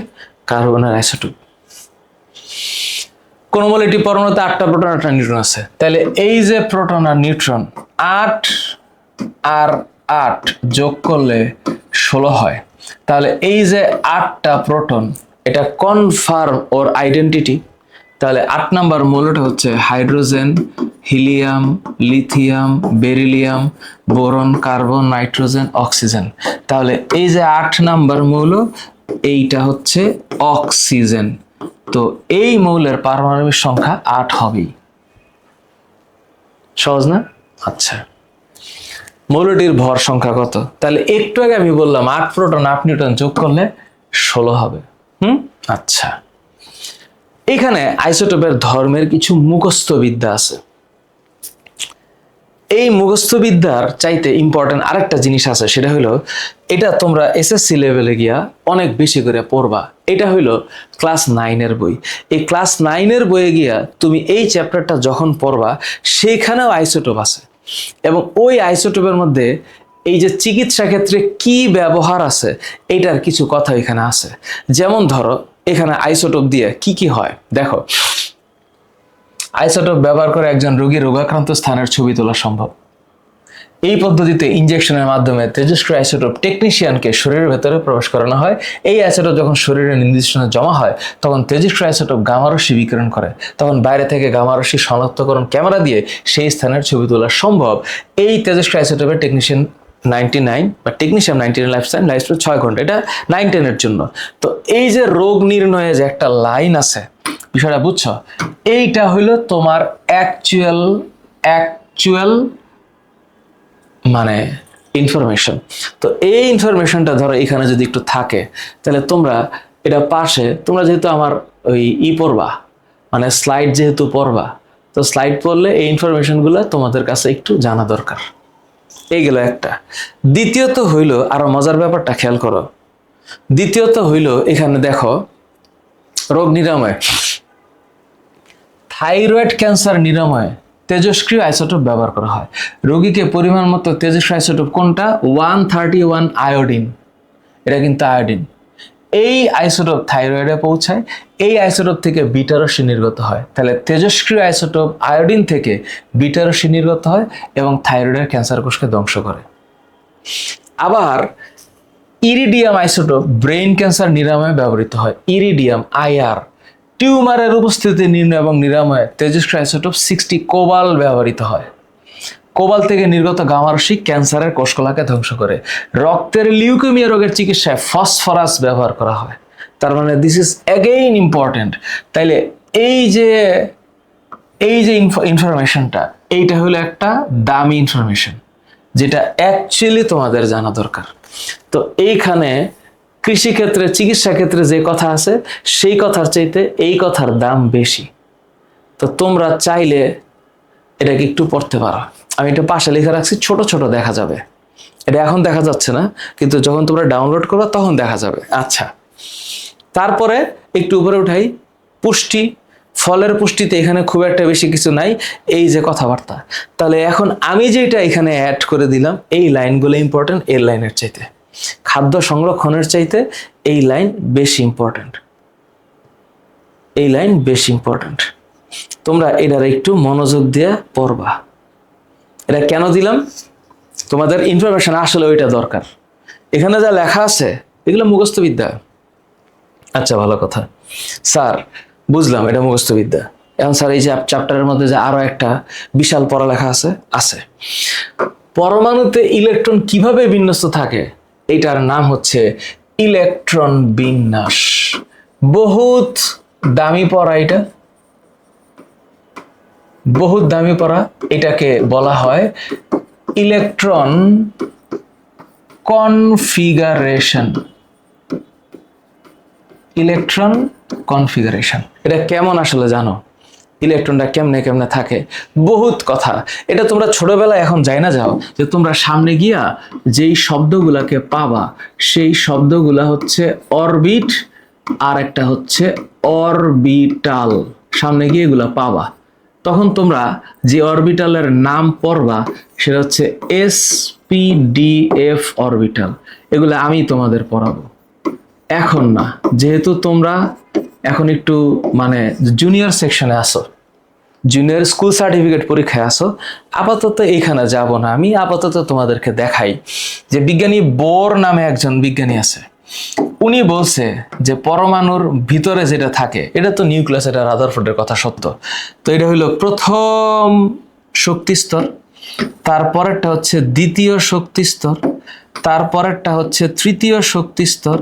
কার্বনের আইসোটোপ। কোন মৌলটি পরমাণুতে 8টা প্রোটন 8টা নিউট্রন আছে। তাহলে এই যে প্রোটন আর নিউট্রন, 8 আর 8 যোগ করলে 16 হয়। তাহলে এই যে 8টা প্রোটন, এটা কনফার্ম ওর আইডেন্টিটি। তাহলে 8 নাম্বার মৌলটা হচ্ছে hydrogen, helium, lithium, beryllium, boron, carbon, nitrogen, oxygen. তাহলে এই যে 8 নাম্বার মৌল, এইটা হচ্ছে অক্সিজেন। তো এই মৌলের পারমাণবিক সংখ্যা 8 হবেই। সহজ না? আচ্ছা, মৌলটির ভর সংখ্যা কত? তাহলে একটু আগে আমি বললাম 8 প্রোটন 8 নিউট্রন যোগ করলে 16 হবে। আচ্ছা, এখানে আইসোটোপের ধর্মের কিছু মুখস্থ বিদ্যা আছে। এই মুখস্থ বিদ্যার চাইতে ইম্পর্টেন্ট আরেকটা জিনিস আছে, সেটা হলো এটা তোমরা এসএসসি লেভেলে গিয়া অনেক বেশি করে পড়বা। এটা হলো ক্লাস 9-এর বই। এই ক্লাস 9-এর বইয়ে গিয়া তুমি এই চ্যাপ্টারটা যখন পড়বা, সেখানেও আইসোটোপ আছে, এবং ওই আইসোটোপের মধ্যে এই যে চিকিৎসা ক্ষেত্রে কি ব্যবহার আছে, এইটার কিছু কথা এখানে আছে। যেমন ধরো, এখানে আইসোটোপ দিয়ে কি হয় দেখো। আইসোটোপ ব্যবহার করে একজন রোগীর রোগাক্রান্ত স্থানের ছবি তোলা সম্ভব। এই পদ্ধতিতে ইনজেকশনের মাধ্যমে তেজস্ক্রিয় আইসোটোপ টেকনিশিয়ানকে শরীরের ভেতরে প্রবেশ করানো হয়। এই আইসোটোপ যখন শরীরে নির্দিষ্ট স্থানে জমা হয় তখন তেজস্ক্রিয় আইসোটোপ গামা রশ্মি বিকিরণ করে। তখন বাইরে থেকে গামা রশ্মি শনাক্তকরণ ক্যামেরা দিয়ে সেই স্থানের ছবি তোলা সম্ভব। এই তেজস্ক্রিয় আইসোটোপের টেকনিশিয়ান 99 বা টেকনিশিয়ান 99 লাইফ স্প্যান 6 ঘন্টা, এটা 9-10 জন্য। তো এই যে রোগ নির্ণয়ে যে একটা লাইন আছে, বিষয়টা বুঝছো? এইটা হইলো তোমার অ্যাকচুয়াল মানে ইনফরমেশন। তো এই ইনফরমেশনটা ধরো এখানে যদি একটু থাকে তাহলে তোমরা এটা পাশে, তোমরা যেহেতু আমার ওই পড়বা, মানে স্লাইড যেহেতু পড়বা, তো স্লাইড পড়লে এই ইনফরমেশনগুলো তোমাদের কাছে একটু জানা দরকার। এই গেল একটা। দ্বিতীয়ত হইল, আরো মজার ব্যাপারটা খেয়াল করো, দ্বিতীয়ত হইল এখানে দেখো রোগ নিরাময়, থাইরয়েড ক্যান্সার নিরাময়ে তেজস্ক্রিয় আইসোটোপ ব্যবহার করা হয়। রোগীকে পরিমাণ মতো তেজস্ক্রিয় আইসোটোপ কোনটা? 131 আয়োডিন, এটা কিন্তু আয়োডিন। এই আইসোটোপ থাইরয়েডে পৌঁছায়, এই আইসোটোপ থেকে বিটা রশ্মি নির্গত হয়। তাহলে তেজস্ক্রিয় আইসোটোপ আয়োডিন থেকে বিটা রশ্মি নির্গত হয় এবং থাইরয়েডের ক্যান্সার কোষকে ধ্বংস করে। আবার ইরিডিয়াম আইসোটোপ ব্রেইন ক্যান্সার নিরাময়ে ব্যবহৃত হয়। ইরিডিয়াম আইআর টিউমারের উপস্থিতি নির্ণয় এবং নিরাময়ে তেজস্ক্রিয় আইসোটোপ 60 কোবাল ব্যবহৃত হয়। কোবাল থেকে নির্গত গামা রশ্মি ক্যান্সারের কোষকলাকে ধ্বংস করে। রক্তের লিউকেমিয়া রোগের চিকিৎসায় ফসফরাস ব্যবহার করা হয়। তার মানে দিস ইজ অ্যাগেইন ইম্পর্টেন্ট। তাইলে এই যে ইনফরমেশনটা, এইটা হলো একটা দামি ইনফরমেশন যেটা অ্যাকচুয়ালি তোমাদের জানা দরকার। তো এইখানে কৃষিক্ষেত্রে, চিকিৎসা ক্ষেত্রে যে কথা আছে সেই কথার চাইতে এই কথার দাম বেশি। তো তোমরা চাইলে এটাকে একটু পড়তে পারো। আমি এটা পাশে লিখে রাখছি, ছোট ছোট দেখা যাবে। এটা এখন দেখা যাচ্ছে না, কিন্তু যখন তোমরা ডাউনলোড করো তখন দেখা যাবে। আচ্ছা, তারপরে একটু উপরে উঠাই, পুষ্টি। ফলের পুষ্টিতে এখানে খুব একটা বেশি কিছু নাই, এই যে কথাবার্তা। তাহলে এখন আমি যেটা এখানে অ্যাড করে দিলাম, এই লাইনগুলো ইম্পর্টেন্ট এই লাইনের চাইতে, খাদ্য সংরক্ষণের চাইতে এই লাইন বেশি ইম্পর্টেন্ট, এই লাইন বেশি ইম্পর্টেন্ট। তোমরা এটার একটু মনোযোগ দিয়ে পড়বা। এটা কেন দিলাম? তোমাদের ইনফরমেশন আসলে ওইটা দরকার। এখানে যা লেখা আছে এগুলো মুখস্থ বিদ্যা। আচ্ছা, ভালো কথা স্যার, বুঝলাম এটা মুখস্থ বিদ্যা। এখন স্যার এই যে চ্যাপ্টারের মধ্যে যে আরো একটা বিশাল পড়ালেখা আছে, পরমাণুতে ইলেকট্রন কিভাবে বিন্যস্ত থাকে, এটার নাম হচ্ছে ইলেকট্রন বিন্যাস। বহুত দামি পড়া, এটা বহুত দামি পড়া। এটাকে বলা হয় ইলেকট্রন কনফিগারেশন। ইলেকট্রন কনফিগারেশন এটা কেমন আসলে জানো? ইলেকট্রনটা কেমনে কেমনে থাকে, বহুত কথা। এটা তোমরা ছোটবেলায় এখন যাই না যাও, যে তোমরা সামনে গিয়া যেই শব্দগুলাকে পাবা সেই শব্দগুলা হচ্ছে অরবিট আর একটা হচ্ছে অরবিটাল। সামনে গিয়ে এগুলা পাবা, তখন তোমরা যে অরবিটালের নাম পড়বা সেটা হচ্ছে SPDF অরবিটাল। এগুলো আমি তোমাদের পড়াবো এখন না, যেহেতু তোমরা এখন একটু মানে জুনিয়র সেকশনে আসো, জুনিয়র স্কুল সার্টিফিকেট পরীক্ষায় আসো। আপাতত এইখানে যাব না, আমি আপাতত তোমাদেরকে দেখাই যে বিজ্ঞানী বোর নামে একজন বিজ্ঞানী আছে। উনি বলছে যে পরমাণুর ভিতরে যেটা থাকে এটা তো নিউক্লিয়াস, এটা রাদারফোর্ডের কথা সত্য। তো এটা হইলো প্রথম শক্তি স্তর, তারপরেরটা হচ্ছে দ্বিতীয় শক্তি স্তর, তারপরেরটা হচ্ছে তৃতীয় শক্তি স্তর,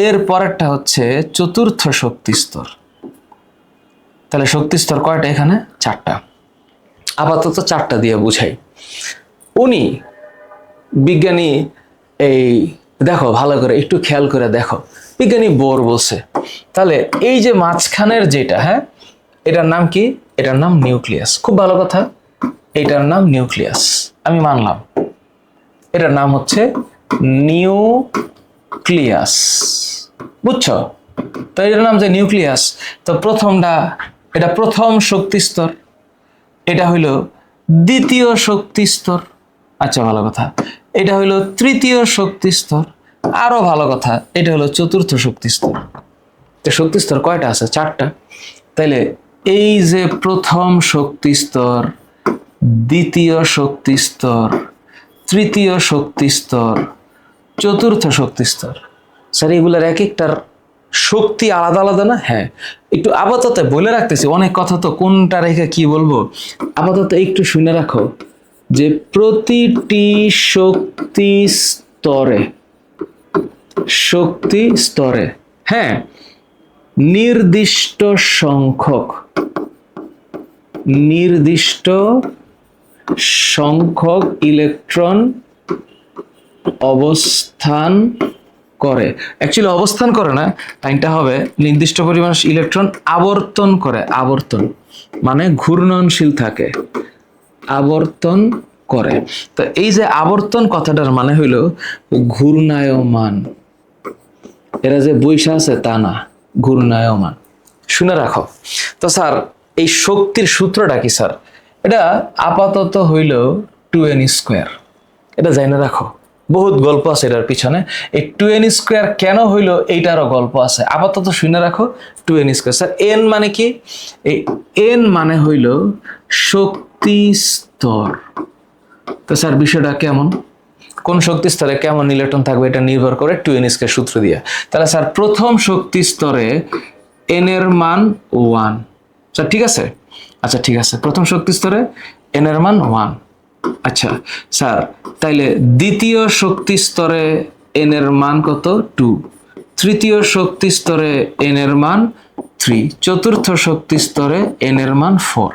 এর পরেরটা হচ্ছে চতুর্থ শক্তি স্তর। তাহলে শক্তি স্তর কয়টা এখানে? 4টা। আপাতত 4টা দিয়ে বুঝাই। উনি বিজ্ঞানী, এই দেখো ভালো করে একটু খেয়াল করে দেখো, বিজ্ঞানী বোর বলছে। তাহলে এই যে মাঝখানের যেটা, হ্যাঁ, এটার নাম কি? এটার নাম নিউক্লিয়াস। খুব ভালো কথা, এটার নাম নিউক্লিয়াস, আমি মানলাম। এটার নাম হচ্ছে নিউক্লিয়াস, বুঝছো? তো এটার নাম যে নিউক্লিয়াস। তো প্রথমটা, এটা প্রথম শক্তি স্তর, এটা হইলো দ্বিতীয় শক্তি স্তর। আচ্ছা, ভালো কথা। এটা হইলো তৃতীয় শক্তি স্তর। আরো ভালো কথা, এটা হলো চতুর্থ শক্তি স্তর। তো শক্তি স্তর কয়টা আছে? 4টা। তাইলে এই যে প্রথম শক্তি স্তর, দ্বিতীয় শক্তি স্তর, তৃতীয় শক্তি স্তর, চতুর্থ শক্তি স্তর। স্যার এগুলার এক একটার শক্তি আলাদা আলাদা না? হ্যাঁ, একটু আপাতত বলে রাখতেছি, অনেক কথা তো কোনটা রেখে কি বলবো, আপাতত একটু শুনে রাখো যে প্রতিটি শক্তি স্তরে হ্যাঁ নির্দিষ্ট সংখ্যক ইলেকট্রন অবস্থান করে। অ্যাকচুয়ালি অবস্থান করে না, লাইনটা হবে নির্দিষ্ট পরিমাণ ইলেকট্রন আবর্তন করে। আবর্তন মানে ঘূর্ণনশীল থাকে, আবর্তন করে। তো এই যে আবর্তন কথাটার মানে হইল ঘূর্ণায়মান। এরা যে বৈশা আছে তা না, ঘূর্ণায়মান। শুনে রাখো। তো স্যার এই শক্তির সূত্রটা কি স্যার? এটা আপাতত হইল 2n²। এটা জানা রাখো, বহুত গল্প আছে এটার পিছনে। এই 2n² কেন হইলো এইটারও গল্প আছে, আপাতত শুনে রাখো। 2n²। স্যার এন মানে কি? এই এন মানে হইল শক্তি স্তর। তো স্যার বিষয়টা কেমন? কোন শক্তি স্তরে কেমন ইলেকট্রন থাকবে এটা নির্ভর করে 2n² সূত্র দিয়ে। তাহলে স্যার প্রথম শক্তি স্তরে এন এর মান 1। স্যার ঠিক আছে? আচ্ছা ঠিক আছে, প্রথম শক্তি স্তরে এন এর মান 1। আচ্ছা স্যার, তাইলে দ্বিতীয় শক্তি স্তরে এন এর মান কত? 2। তৃতীয় শক্তি স্তরে এন এর মান 3। চতুর্থ শক্তি স্তরে এন এর মান 4।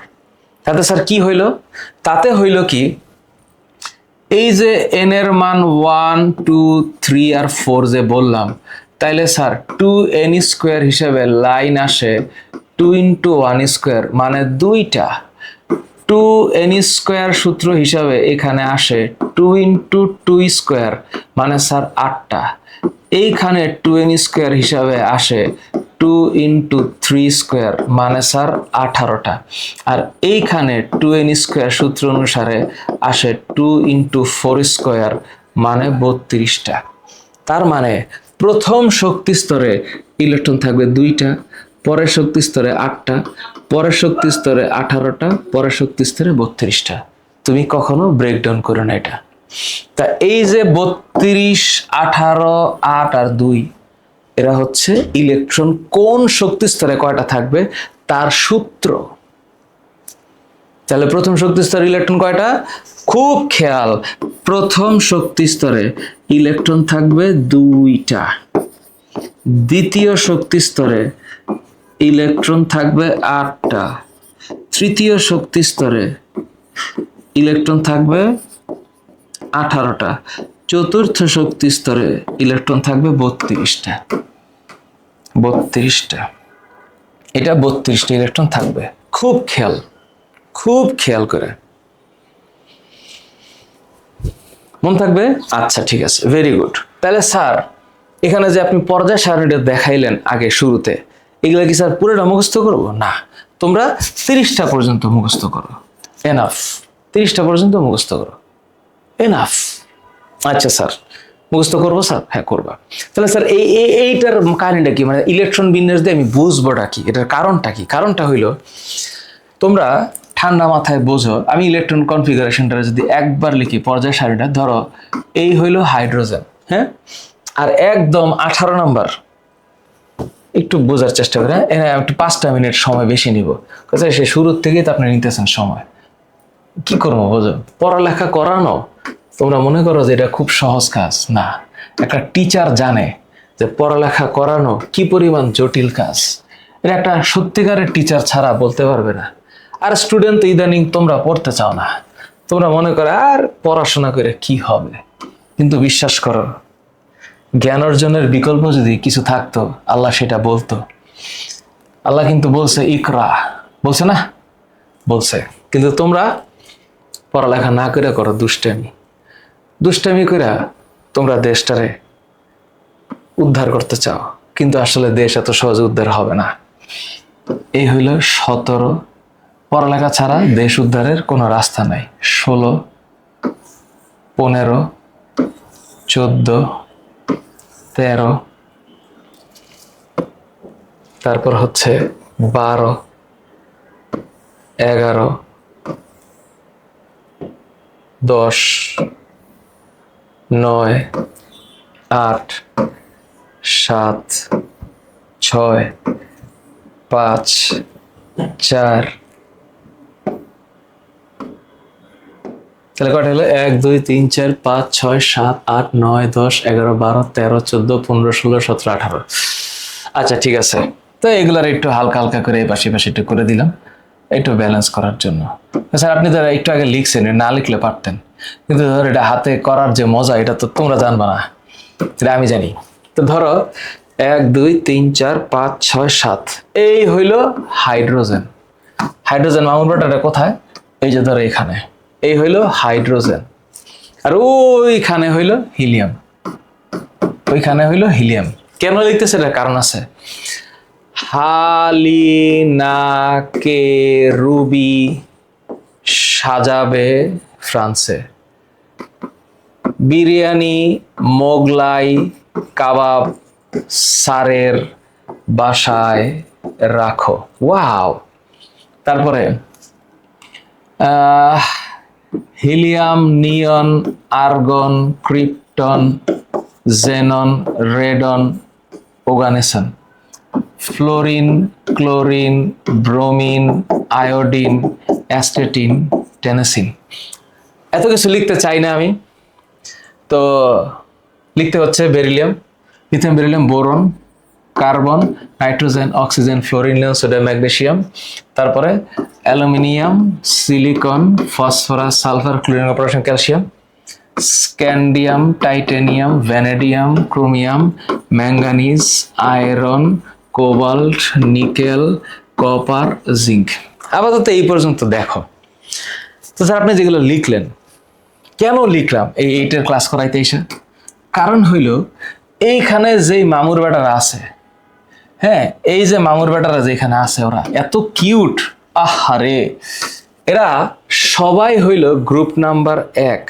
তাতে স্যার কি হইল? তাতে হইল কি, এই যে এন এর মান 1, 2, 3 আর 4 যে বললাম, তাইলে স্যার 2n² হিসেবে লাইন আসে 2 × 1² মানে 2টা। 2n² সূত্র হিসাবে এখানে আসে 2 × 2² মানে স্যার 8টা। এইখানে 2n² হিসাবে আসে 2 × 3² মানে স্যার 18টা। আর এইখানে 2n² সূত্র অনুসারে আসে 2 × 4² মানে 32টা। তার মানে প্রথম শক্তি স্তরে ইলেকট্রন থাকবে 2টা, পরের শক্তি স্তরে 8টা, পরের শক্তি স্তরে 18টা, পরের শক্তি স্তরে 32টা। তুমি কখনো ব্রেকডাউন করো না এটা। তা এই যে 32, 18, 8 আর 2 এরা হচ্ছে ইলেকট্রন কোন শক্তি স্তরে কয়টা থাকবে তার সূত্র। তাহলে প্রথম শক্তি স্তরে ইলেকট্রন কয়টা? খুব খেয়াল, প্রথম শক্তি স্তরে ইলেকট্রন থাকবে 2টা। দ্বিতীয় শক্তি স্তরে ইলেকট্রন থাকবে 8টা। তৃতীয় শক্তি স্তরে ইলেকট্রন থাকবে 18টা। চতুর্থ শক্তি স্তরে ইলেকট্রন থাকবে 32টা। 32টা, এটা 32টা ইলেকট্রন থাকবে। খুব খেয়াল করে মন থাকবে। আচ্ছা ঠিক আছে, ভেরি গুড। তাহলে স্যার এখানে যে আপনি পর্যায় সারণীটা দেখাইলেন আগে শুরুতে, এগুলো কি স্যার পুরোটা মুখস্থ করবো? না, তোমরা 30টা পর্যন্ত মুখস্থ করো, এনাফ। 30টা পর্যন্ত মুখস্থ করো, এনাফ। আচ্ছা স্যার মুখস্থ করবো স্যার? হ্যাঁ করবা। তাহলে স্যার এইটার কাহিনীটা কি, মানে ইলেকট্রন বিন্যাস দিয়ে আমি বুঝবোটা কি, এটার কারণটা কি? কারণটা হইল, তোমরা ঠান্ডা মাথায় বোঝো, আমি ইলেকট্রন কনফিগারেশনটা যদি একবার লিখি পর্যায় সারিটা, ধরো এই হইল হাইড্রোজেন, হ্যাঁ, আর একদম 18 নাম্বার, একটু বোঝার চেষ্টা করে, একটু 5টা মিনিট সময় বেশি নিব, সে শুরুর থেকেই তো আপনি নিতেছেন সময়। কি করবো বোঝো, পড়ালেখা করানো তোমরা মনে করো যে এটা খুব সহজ কাজ না। একটা টিচার জানে যে পড়ালেখা করানো কি পরিমাণ জটিল কাজ। এটা একটা সত্যিকারের টিচার ছাড়া বলতে পারবে না। আর স্টুডেন্ট ইদানিং তোমরা পড়তে চাও না, তোমরা মনে করো আর পড়াশোনা করে কি হবে। কিন্তু বিশ্বাস করো, জ্ঞান অর্জনের বিকল্প যদি কিছু থাকতো আল্লাহ সেটা বলতো। আল্লাহ কিন্তু বলছে ইকরা, বলছে না? বলছে। কিন্তু তোমরা পড়ালেখা না করে করো দুষ্টামি করে তোমরা দেশটারে উদ্ধার করতে চাও, কিন্তু আসলে দেশ এত সহজে উদ্ধার হবে না। এই হইল 17। পড়ালেখা ছাড়া দেশ উদ্ধারের কোনো রাস্তা নাই। 16, 15, 14, 13, তারপর হচ্ছে 12, 11, 10, 9 8 7 6 5 4 তাহলে কয়টা হলো 1 2 3 4 5 6 7 8 9 10 11 12 13 14 15 16 17 18। আচ্ছা ঠিক আছে, তো এগুলার একটু হালকা হালকা করে এই পাশে পাশে একটু করে দিলাম একটু ব্যালেন্স করার জন্য। স্যার আপনি তো একটু আগে লিখছেন, না লিখলে পারতেন, কিন্তু ধর এটা হাতে করার যে মজা এটা তো তোমরা জানবা না, এটা আমি জানি। তো ধরো 1 2 3 4 5 6 7 এই হইল হাইড্রোজেন। হাইড্রোজেন মামুর বাটাটা কোথায়? এই যে ধরো এখানে, এই হইল হাইড্রোজেন, আর ওইখানে হইল হিলিয়াম, ওইখানে হইল হিলিয়াম। কেন লিখতেছে এটার কারণ আছে। হালিনাকে রুবি সাজাবে ফ্রান্সে, বিরিয়ানি মোগলাই কাবাব সারের বাসায় রাখো। ওয়াও। তারপরে helium neon argon krypton xenon radon oganesson, fluorine chlorine bromine iodine astatine tennessine. এত কিছু লিখতে চাই না আমি, তো লিখতে হচ্ছে beryllium, lithium beryllium boron carbon nitrogen oxygen fluorine neon sodium magnesium, তারপরে aluminium silicon phosphorus sulphur chlorine potassium calcium, scandium titanium vanadium chromium manganese iron cobalt nickel copper zinc. আপাতত এই পর্যন্ত দেখো। তো স্যার আপনি যেগুলো লিখলেন, কেন লিখলাম এই 8-এর ক্লাস করাইতে এসে? কারণ হইল এইখানে যেই মামুর বেটারা আছে, হ্যাঁ এই যে মামুর বেটারা যেখানে আছে ওরা এত কিউট, আহারে, এরা সবাই হইল গ্রুপ নাম্বার 1,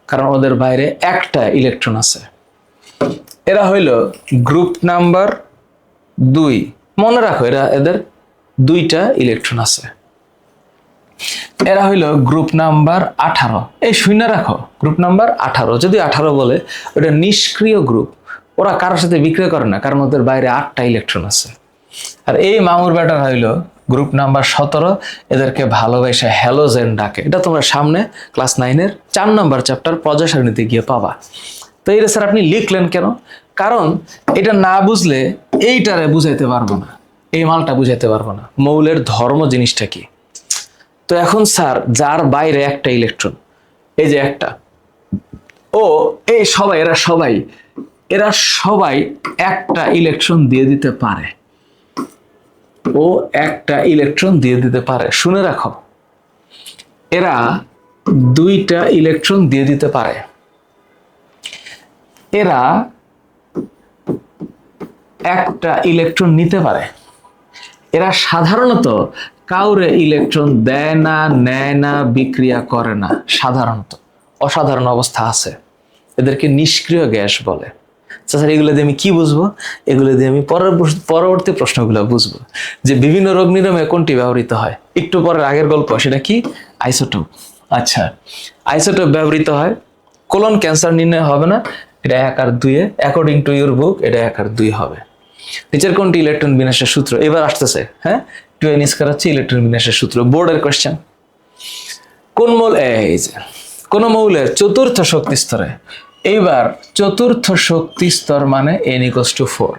কারণ ওদের বাইরে একটা ইলেকট্রন আছে। এরা হইল গ্রুপ নাম্বার 2, মনে রাখো এরা এদের 2টা ইলেকট্রন আছে। এরা হইল গ্রুপ নাম্বার 18, এই শূন্য রাখো, গ্রুপ নাম্বার 18। যদি 18 বলে ওটা নিষ্ক্রিয় গ্রুপ, ওরা কারোর সাথে বিক্রিয়া করে না, কারণ ওদের বাইরে 8টা ইলেকট্রন আছে। আর এই মামুর ব্যাটার হইল গ্রুপ নাম্বার 17, এদেরকে ভালোবেসে হ্যালোজেন ডাকে। এটা তোমরা সামনে ক্লাস 9-এর 4 নম্বর চ্যাপ্টার পর্যায় সারণীতে গিয়ে পাবা। তো এটা স্যার আপনি লিখলেন কেন? কারণ এটা না বুঝলে এইটারে বুঝাইতে পারবো না, এই মালটা বুঝাইতে পারবো না, মৌলের ধর্ম জিনিসটা কি। তো এখন স্যার যার বাইরে একটা ইলেকট্রন, এই যে একটা, ও এই সবাই এরা সবাই একটা ইলেকট্রন দিয়ে দিতে পারে, ও একটা ইলেকট্রন দিয়ে দিতে পারে। শুনে রাখো, এরা 2টা ইলেকট্রন দিয়ে দিতে পারে, এরা একটা ইলেকট্রন নিতে পারে। এরা সাধারণত কাউরে ইলেকট্রন দেয় না, নেয় না, বিক্রিয়া করে না। সাধারণত অসাধারণ অবস্থা আছে, এদেরকে নিষ্ক্রিয় গ্যাস বলে। স্যার এগুলো দিয়ে আমি কি বুঝবো? এগুলো দিয়ে আমি পরবর্তী প্রশ্নগুলো বুঝবো, যে বিভিন্ন রোগ নিরাময়ে কোনটি ব্যবহৃত হয়। একটু পরের আগের গল্প, সেটা কি? আইসোটোপ। আচ্ছা, আইসোটোপ ব্যবহৃত হয় কোলন ক্যান্সার নির্ণয় হবে না, এটা 1 আর 2-এ, অ্যাকর্ডিং টু ইউর বুক এটা 1 আর 2 হবে। নিচের কোনটি ইলেকট্রন বিন্যাসের সূত্র? এবার আসতেছে, হ্যাঁ 2n² হচ্ছে ইলেকট্রন বিন্যাসের সূত্র, বোর্ডের কোশ্চেন। কোন মৌল, এই যে কোন মৌলের চতুর্থ শক্তি স্তরে, এইবার চতুর্থ শক্তি স্তর মানে n = 4,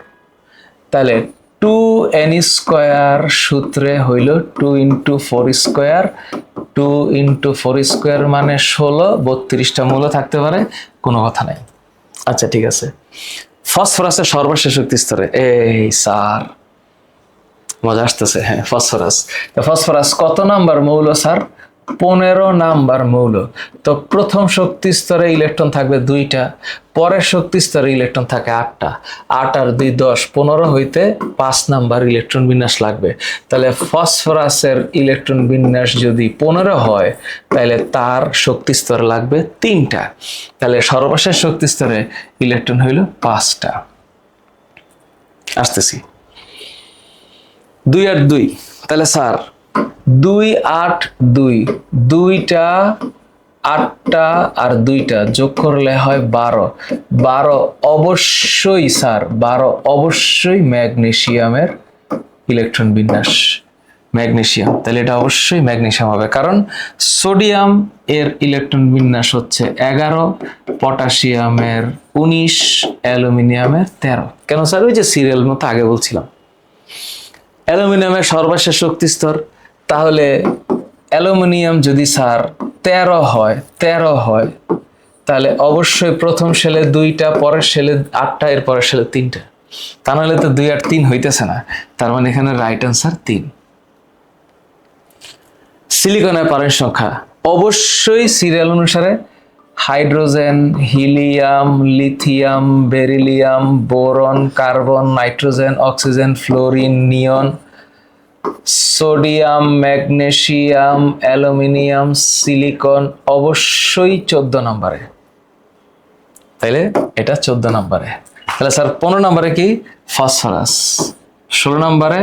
তাহলে 2n² সূত্রে হইল 2 × 4², 2 × 4² মানে 16, 32টা মৌল থাকতে পারে, কোনো কথা নাই। আচ্ছা ঠিক আছে, ফসফরাসের সর্বশেষ শক্তি স্তরে, এই স্যার মজা আসতেছে, হ্যাঁ ফসফরাস। ফসফরাস কত নাম্বার মৌল স্যার? 15 নাম্বার মৌল। তো প্রথম শক্তি স্তরে ইলেকট্রন থাকবে 2টা, পরের শক্তি স্তরে ইলেকট্রন থাকে 8টা, 8 আর 2 10, 15 হইতে 5 নাম্বার ইলেকট্রন বিন্যাস লাগবে। তাহলে ফসফরাসের ইলেকট্রন বিন্যাস যদি 15 হয়, তাহলে তার শক্তি স্তরে লাগবে 3টা, তাহলে সর্বশেষ শক্তি স্তরে ইলেকট্রন হইল 5টা। আসতেছি 2 আর 2, তাহলে স্যার 2 8 2, 2টা 8টা আর 2টা যোগ করলে হয় 12। 12 অবশ্যই স্যার, 12 অবশ্যই ম্যাগনেসিয়ামের ইলেকট্রন বিন্যাস। ম্যাগনেসিয়াম, তাহলে এটা অবশ্যই ম্যাগনেসিয়াম হবে, কারণ সোডিয়াম এর ইলেকট্রন বিন্যাস হচ্ছে 11, পটাশিয়ামের 19, অ্যালুমিনিয়ামের 13। কেন স্যার? ওই যে সিরিয়াল মতো আগে বলছিলাম, অ্যালুমিনিয়ামের সর্বশেষ শক্তি স্তর, তাহলে অ্যালুমিনিয়াম যদি স্যার 13 হয় তাহলে অবশ্যই প্রথম শেলে 2টা, পরের শেলে 8টা, এর পরের শেলে 3টা। তা নাহলে তো 2 আর 3 হইতেছে না, তার মানে এখানে রাইট অ্যান্সার 3। সিলিকনের পারমাণবিক সংখ্যা অবশ্যই সিরিয়াল অনুসারে hydrogen, helium, lithium, beryllium, boron, carbon, nitrogen, oxygen, fluorine, neon, sodium, magnesium, aluminium, silicon অবশ্যই 14 নম্বরে। তাইলে এটা 14 নম্বরে। তাহলে স্যার 15 নম্বরে কি? ফসফরাস, 16 নম্বরে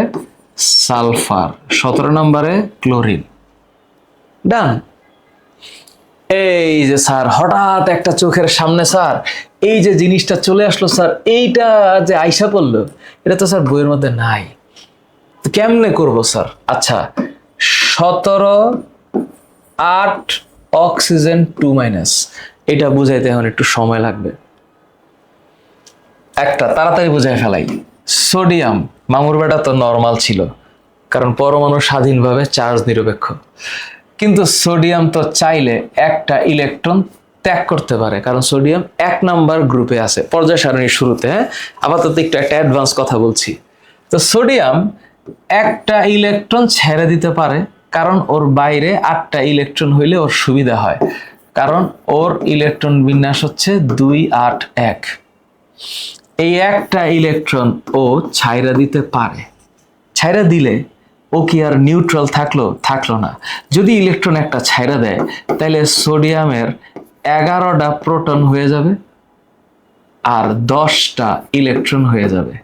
সালফার, 17 নম্বরে ক্লোরিন। ডান। এই যে স্যার হঠাৎ একটা চোখের সামনে স্যার এই যে জিনিসটা চলে আসলো স্যার, এইটা যে আইসা পড়লো, এটা তো স্যার বইয়ের মধ্যে নাই, কেমনে করব স্যার? আচ্ছা, 17, 8 অক্সিজেন 2-, এটা বুঝাইতে এখন একটু সময় লাগবে। একটা তাড়াতাড়ি বুঝাই ফেলাই, সোডিয়াম মামুর বেটা তো নর্মাল ছিল, কারণ পরমাণু স্বাধীনভাবে চার্জ নিরপেক্ষ, কিন্তু সোডিয়াম তো চাইলে একটা ইলেকট্রন ত্যাগ করতে পারে, কারণ সোডিয়াম 1 নাম্বার গ্রুপে আছে পর্যায় সারণীর শুরুতে। হ্যাঁ, আপাতত একটু একটা অ্যাডভান্স কথা বলছি। তো সোডিয়াম একটা ইলেকট্রন ছেড়ে দিতে পারে, কারণ ওর বাইরে 8টা ইলেকট্রন হইলে ওর সুবিধা হয়, কারণ ওর ইলেকট্রন বিন্যাস হচ্ছে 2, 8, 1। এই একটা ইলেকট্রন ও ছাইরা দিতে পারে। ছাইরা দিলে ও কি আর নিউট্রাল থাকলো না। যদি ইলেকট্রন একটা ছাইরা দেয় তাহলে সোডিয়ামের 11টা প্রোটন হয়ে যাবে আর 10টা ইলেকট্রন হয়ে যাবে।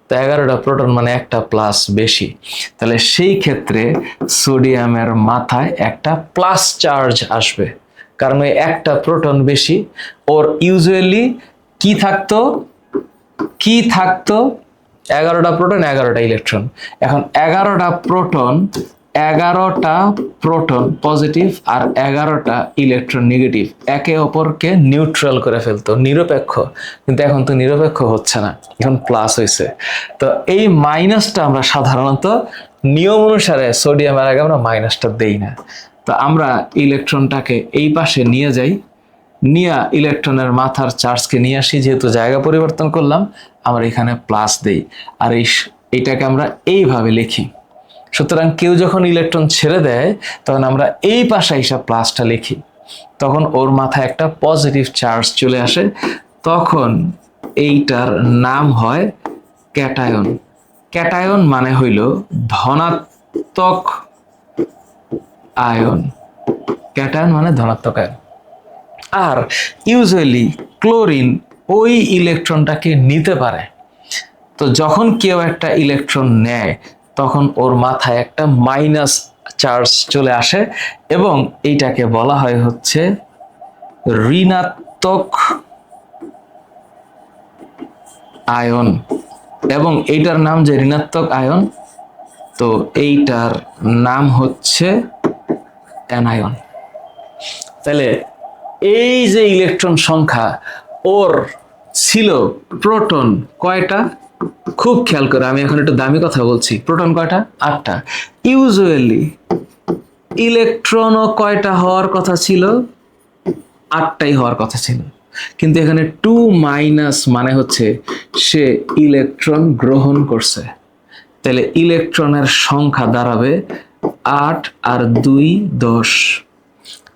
তো 11টা প্রোটন মানে একটা প্লাস বেশি, তাহলে সেই ক্ষেত্রে সোডিয়ামের মাথায় একটা প্লাস চার্জ আসবে, কারণ ওই একটা প্রোটন বেশি। ওর ইউজুয়ালি কি থাকতো 11টা প্রোটন 11টা ইলেকট্রন। এখন 11টা প্রোটন পজিটিভ আর 11টা ইলেকট্রন নেগেটিভ একে অপরকে নিউট্রাল করে ফেলতো, নিরপেক্ষ, কিন্তু এখন তো নিরপেক্ষ হচ্ছে না, এখন প্লাস হয়েছে। তো এই মাইনাসটা আমরা সাধারণত নিয়ম অনুসারে সোডিয়ামের আগে আমরা মাইনাসটা দেই না। তো আমরা ইলেকট্রনটাকে এই পাশে নিয়ে যাই, নিয়ে ইলেকট্রনের মাথার চার্জকে নিয়ে আসি, যেহেতু জায়গা পরিবর্তন করলাম আমরা এখানে প্লাস দেই, আর এইটাকে আমরা এইভাবে লিখি। সুতরাং কেউ যখন ইলেকট্রন ছেড়ে দেয় তখন আমরা এই পাশে হিসাব প্লাসটা লিখি, তখন ওর মাথায় একটা পজিটিভ চার্জ চলে আসে, তখন এইটার নাম হয় ক্যাটায়ন। ক্যাটায়ন মানে হইল ধনাত্মক আয়ন। ক্যাটায়ন মানে ধনাত্মক আয়ন। আর ইউজুয়ালি ক্লোরিন ওই ইলেকট্রনটাকে নিতে পারে। তো যখন কেউ একটা ইলেকট্রন নেয় তখন ওর মাথায় একটা মাইনাস চার্জ চলে আসে, এবং এইটাকে বলা হয় হচ্ছে ঋণাত্মক আয়ন, এবং এইটার নাম যে ঋণাত্মক আয়ন, তো এইটার নাম হচ্ছে অ্যানায়ন। তাহলে এই যে ইলেকট্রন সংখ্যা ওর ছিল, প্রোটন কয়টা? খুব খেয়াল করে, আমি এখন একটু দামি কথা বলছি। প্রোটন কয়টা? 8টা। ইউজুয়ালি ইলেকট্রনও কয়টা হওয়ার কথা ছিল? 8টাই হওয়ার কথা ছিল, কিন্তু এখানে 2- মানে হচ্ছে সে ইলেকট্রন গ্রহণ করছে। তাহলে ইলেকট্রনের সংখ্যা দাঁড়াবে 8 আর 2 10।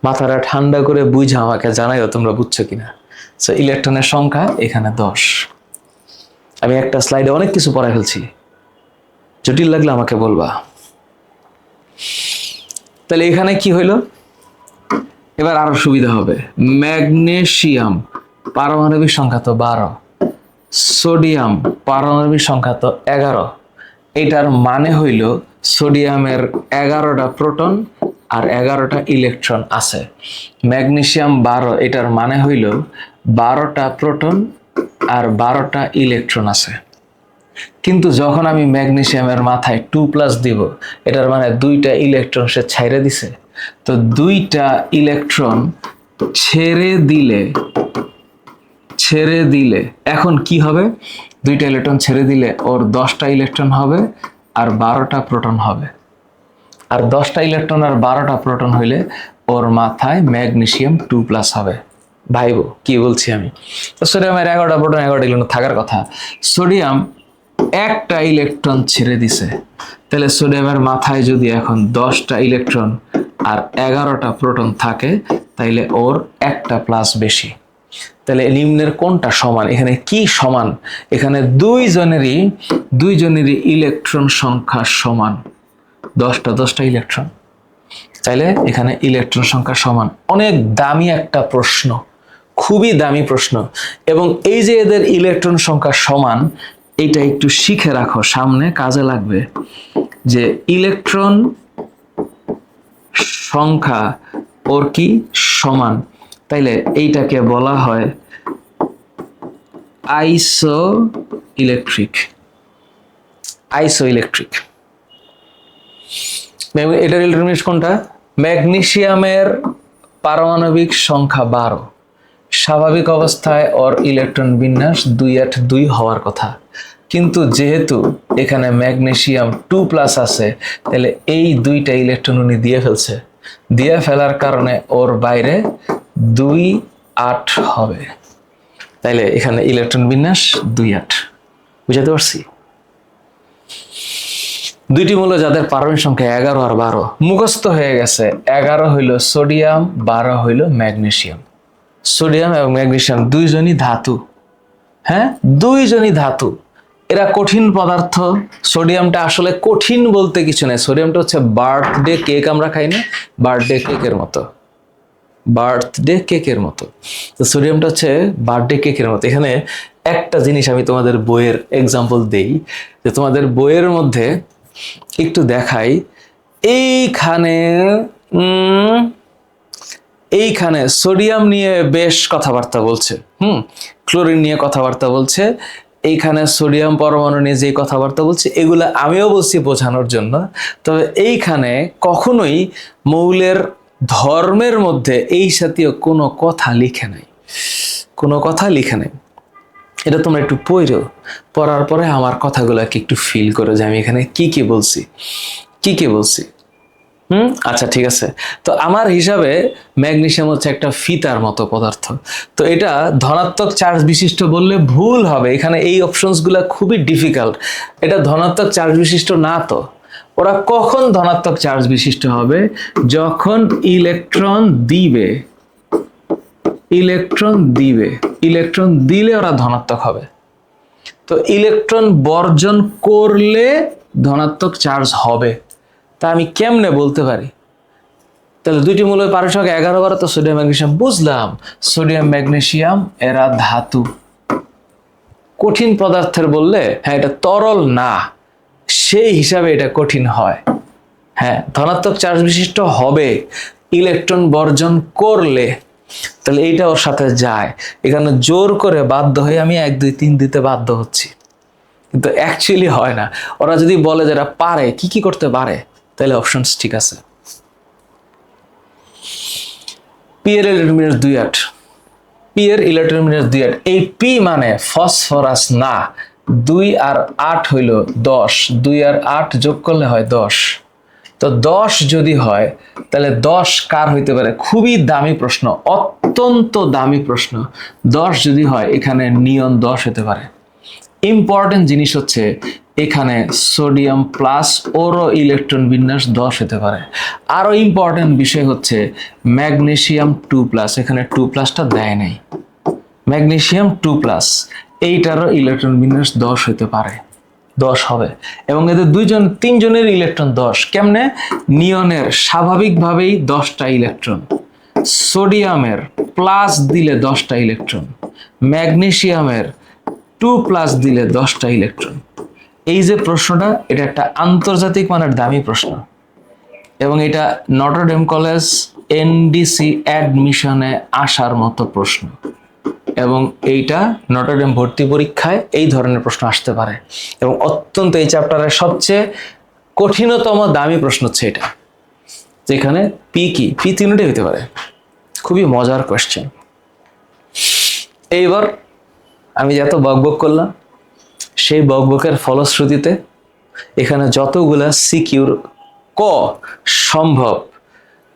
মাথাটা ঠান্ডা করে বুঝা আমাকে জানাইও তোমরা বুঝছো কিনা। সো ইলেকট্রনের সংখ্যা এখানে 10। আমি একটা স্লাইডে অনেক কিছু পড়াই ফেলছি, জটিল লাগলে আমাকে বলবা। তাহলে এখানে কি হইল? এবার আরো সুবিধা হবে। ম্যাগনেসিয়াম পারমাণবিক সংখ্যা তো 12, সোডিয়াম পারমাণবিক সংখ্যা তো 11। এটার মানে হইল সোডিয়ামের 11টা প্রোটন আর 11টা ইলেকট্রন আছে। ম্যাগনেসিয়াম 12, এটার মানে হইল 12টা প্রোটন আর 12টা ইলেকট্রন আছে। কিন্তু যখন আমি ম্যাগনেসিয়ামের মাথায় 2+ দিব, এটার মানে 2টা ইলেকট্রন সে ছাইড়ে দিছে। তো 2টা ইলেকট্রন ছেড়ে দিলে এখন কি হবে? 2টা ইলেকট্রন ছেড়ে দিলে ওর 10টা ইলেকট্রন হবে আর 12টা প্রোটন হবে। আর 10টা ইলেকট্রন আর 12টা প্রোটন হইলে ওর মাথায় ম্যাগনেসিয়াম 2+ হবে। ভাইবো কি বলছি আমি? তো সোডিয়ামের 11টা প্রোটন 11টা ইলেকট্রন থাকার কথা। সোডিয়াম একটা ইলেকট্রন ছেড়ে দিছে, তাহলে সোডিয়ামের মাথায় যদি এখন 10টা ইলেকট্রন আর 11টা প্রোটন থাকে, তাইলে ওর একটা প্লাস বেশি। তাহলে নিম্নের কোনটা সমান? এখানে কি সমান? এখানে দুইজনেরই ইলেকট্রন সংখ্যা সমান, 10টা ইলেকট্রন। তাইলে এখানে ইলেকট্রন সংখ্যা সমান। অনেক দামি একটা প্রশ্ন, খুবই দামি প্রশ্ন। এবং এই যে এদের ইলেকট্রন সংখ্যা সমান, এটা একটু শিখে রাখো, সামনে কাজে লাগবে। যে ইলেকট্রন সংখ্যা ওর কি সমান, তাইলে এইটাকে বলা হয় আইসোইলেকট্রিক। এটার ইলেকট্রন কোনটা? ম্যাগনেসিয়ামের পারমাণবিক সংখ্যা 12, স্বাভাবিক অবস্থায় ওর ইলেকট্রন বিন্যাস 2-8-2 হওয়ার কথা। কিন্তু যেহেতু এখানে ম্যাগনেসিয়াম 2+ আছে, তাহলে এই 2টা ইলেকট্রন উনি দিয়ে ফেলার কারণে ওর বাইরে 2-8 হবে। তাইলে এখানে ইলেকট্রন বিন্যাস 2-8। বুঝাতে পারছি? দুইটি মূল্য যাদের পারমাণবিক সংখ্যা 11 আর 12 মুখস্থ হয়ে গেছে। 11 হইল সোডিয়াম, 12 হইল ম্যাগনেসিয়াম। সোডিয়াম এবং ম্যাগনেসিয়াম দুইজনই ধাতু। হ্যাঁ, দুইজনই ধাতু। এরা কঠিন পদার্থ। সোডিয়ামটা আসলে কঠিন বলতে কিছু নেই। সোডিয়ামটা হচ্ছে বার্থডে কেক, আমরা খাই না? বার্থডে কেকের মতো। তো সোডিয়ামটা হচ্ছে বার্থডে কেকের মতো। এখানে একটা জিনিস আমি তোমাদের বইয়ের এক্সাম্পল দেই, যে তোমাদের বইয়ের মধ্যে একটু দেখাই। এইখানে সোডিয়াম নিয়ে বেশ কথাবার্তা বলছে, ক্লোরিন নিয়ে কথাবার্তা বলছে। এইখানে সোডিয়াম পরমাণু নিয়ে যে কথাবার্তা বলছে, এগুলা আমিও বলছি বোঝানোর জন্য। তবে এইখানে কখনোই মৌলের ধর্মের মধ্যে এই জাতীয় কোনো কথা লিখে নাই। এটা তোমরা একটু পড়ার পরে আমার কথাগুলোকে একটু ফিল করো যে আমি এখানে কি বলছি। আচ্ছা, ঠিক আছে। তো আমার হিসাবে ম্যাগনেসিয়াম হচ্ছে একটা ফিতার মতো পদার্থ। তো এটা ধনাত্মক চার্জ বিশিষ্ট বললে ভুল হবে। এখানে এই অপশনসগুলো খুবই ডিফিকাল্ট। এটা ধনাত্মক চার্জ বিশিষ্ট না। তো ওরা কখন ধনাত্মক চার্জ বিশিষ্ট হবে? যখন ইলেকট্রন দিলে ওরা ধনাত্মক হবে। তো ইলেকট্রন বর্জন করলে ধনাত্মক চার্জ হবে। তা আমি কেমনে বলতে পারি? তাহলে দুইটি মৌলের পারমাণবিক সংখ্যা 11-12, তো সোডিয়াম ম্যাগনেসিয়াম বুঝলাম। সোডিয়াম ম্যাগনেসিয়াম এরা ধাতু। কঠিন পদার্থের বললে হ্যাঁ এটা তরল না, সেই হিসাবে এটা কঠিন হয়। হ্যাঁ, ধনাত্মক চার্জ বিশিষ্ট হবে ইলেকট্রন বর্জন করলে। তাহলে এইটা ওর সাথে যায়। এখানে জোর করে বাধ্য হয়ে আমি 1 2 3 দিতে বাধ্য হচ্ছি, কিন্তু অ্যাকচুয়ালি হয় না। ওরা যদি বলে যে এরা পারে, কি করতে পারে, তাহলে অপশনস ঠিক আছে। পি এর ইলেকট্রন বিন্যাস 2-8। এই পি মানে ফসফরাস না। 2 আর 8 হইল 10। 2 আর 8 যোগ করলে হয় 10। তো 10 যদি হয়, তাহলে 10 কার হইতে পারে? খুবই দামি প্রশ্ন, অত্যন্ত দামি প্রশ্ন। 10 যদি হয়, এখানে নিয়ন 10 হতে পারে। ইম্পর্টেন্ট জিনিস হচ্ছে এখানে সোডিয়াম প্লাস ওরও ইলেকট্রন বিন্যাস 10 হতে পারে। আরো ইম্পর্টেন্ট বিষয় হচ্ছে ম্যাগনেসিয়াম 2+, এখানে 2+টা দেয় নাই। ম্যাগনেসিয়াম 2+, এইটারও ইলেকট্রন বিন্যাস 10 হতে পারে, 10 হবে। এবং এদের 3জনের ইলেকট্রন 10। কেমনে? নিয়নের স্বাভাবিকভাবেই 10টা ইলেকট্রন, সোডিয়ামের প্লাস দিলে 10টা ইলেকট্রন, ম্যাগনেসিয়ামের 2+ দিলে 10টা ইলেকট্রন। এই যে প্রশ্নটা, এটা একটা আন্তর্জাতিক মানের দামি প্রশ্ন। এবং এটা নটরডেম কলেজ এনডিসি অ্যাডমিশনে আসার মতো প্রশ্ন, এবং এইটা নটরডেম ভর্তি পরীক্ষায় এই ধরনের প্রশ্ন আসতে পারে, এবং অত্যন্ত এই চ্যাপ্টারের সবচেয়ে কঠিনতম দামি প্রশ্ন হচ্ছে এটা, যেখানে পি কি, পি তিনটাই হতে পারে। খুবই মজার কোয়েশ্চেন। এইবার আমি যত বকবক করলাম, সেই বকবকের ফলশ্রুতিতে এখানে যতগুলা সিকিউর ক সম্ভব,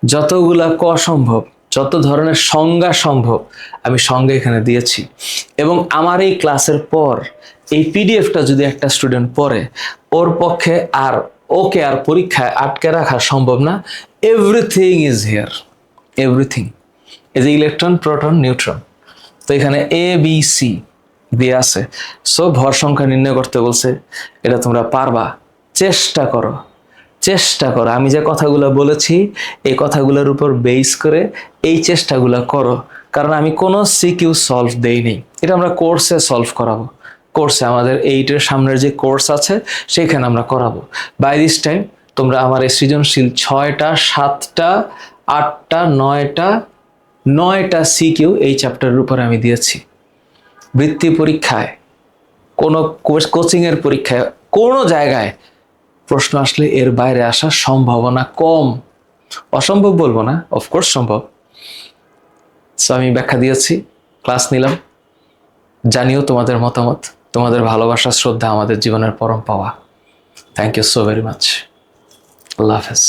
যতগুলা ক সম্ভব, যত ধরনের সংজ্ঞা সম্ভব, আমি সংজ্ঞা এখানে দিয়েছি। এবং আমার এই ক্লাসের পর এই পিডিএফটা যদি একটা স্টুডেন্ট পড়ে, ওর পক্ষে আর ওকে আর পরীক্ষায় আটকে রাখা সম্ভব না। এভরিথিং ইজ হিয়ার, এভরিথিং এই যে ইলেকট্রন, প্রোটন, নিউট্রন, তো এখানে এ বি সি দিয়ে আছে। সো ভর সংখ্যা নির্ণয় করতে বলছে, এটা তোমরা পারবা, চেষ্টা করো, চেষ্টা করো। আমি যে কথাগুলো বলেছি এই কথাগুলোর উপর বেস করে এই চেষ্টাগুলো করো, কারণ আমি কোনো সিকিউ সলভ দেইনি, এটা আমরা কোর্সে সলভ করাবো। কোর্সে আমাদের এইটের সামনের যে কোর্স আছে সেইখানে আমরা করাবো। বাই দিস টাইম তোমরা আমার এই সৃজনশীল 6টা 7টা 8টা 9টা সিকিউ এই চ্যাপ্টারের উপরে আমি দিয়েছি। বৃত্তি পরীক্ষায়, কোনো কোচিংয়ের পরীক্ষায়, কোনো জায়গায় প্রশ্ন আসলে এর বাইরে আসার সম্ভাবনা কম। অসম্ভব বলবো না, অফকোর্স সম্ভব। সো আমি ব্যাখ্যা দিয়েছি, ক্লাস নিলাম। জানিও তোমাদের মতামত, তোমাদের ভালোবাসা শ্রদ্ধা আমাদের জীবনের পরম পাওয়া। Thank you so very much. আল্লাহ হাফেজ।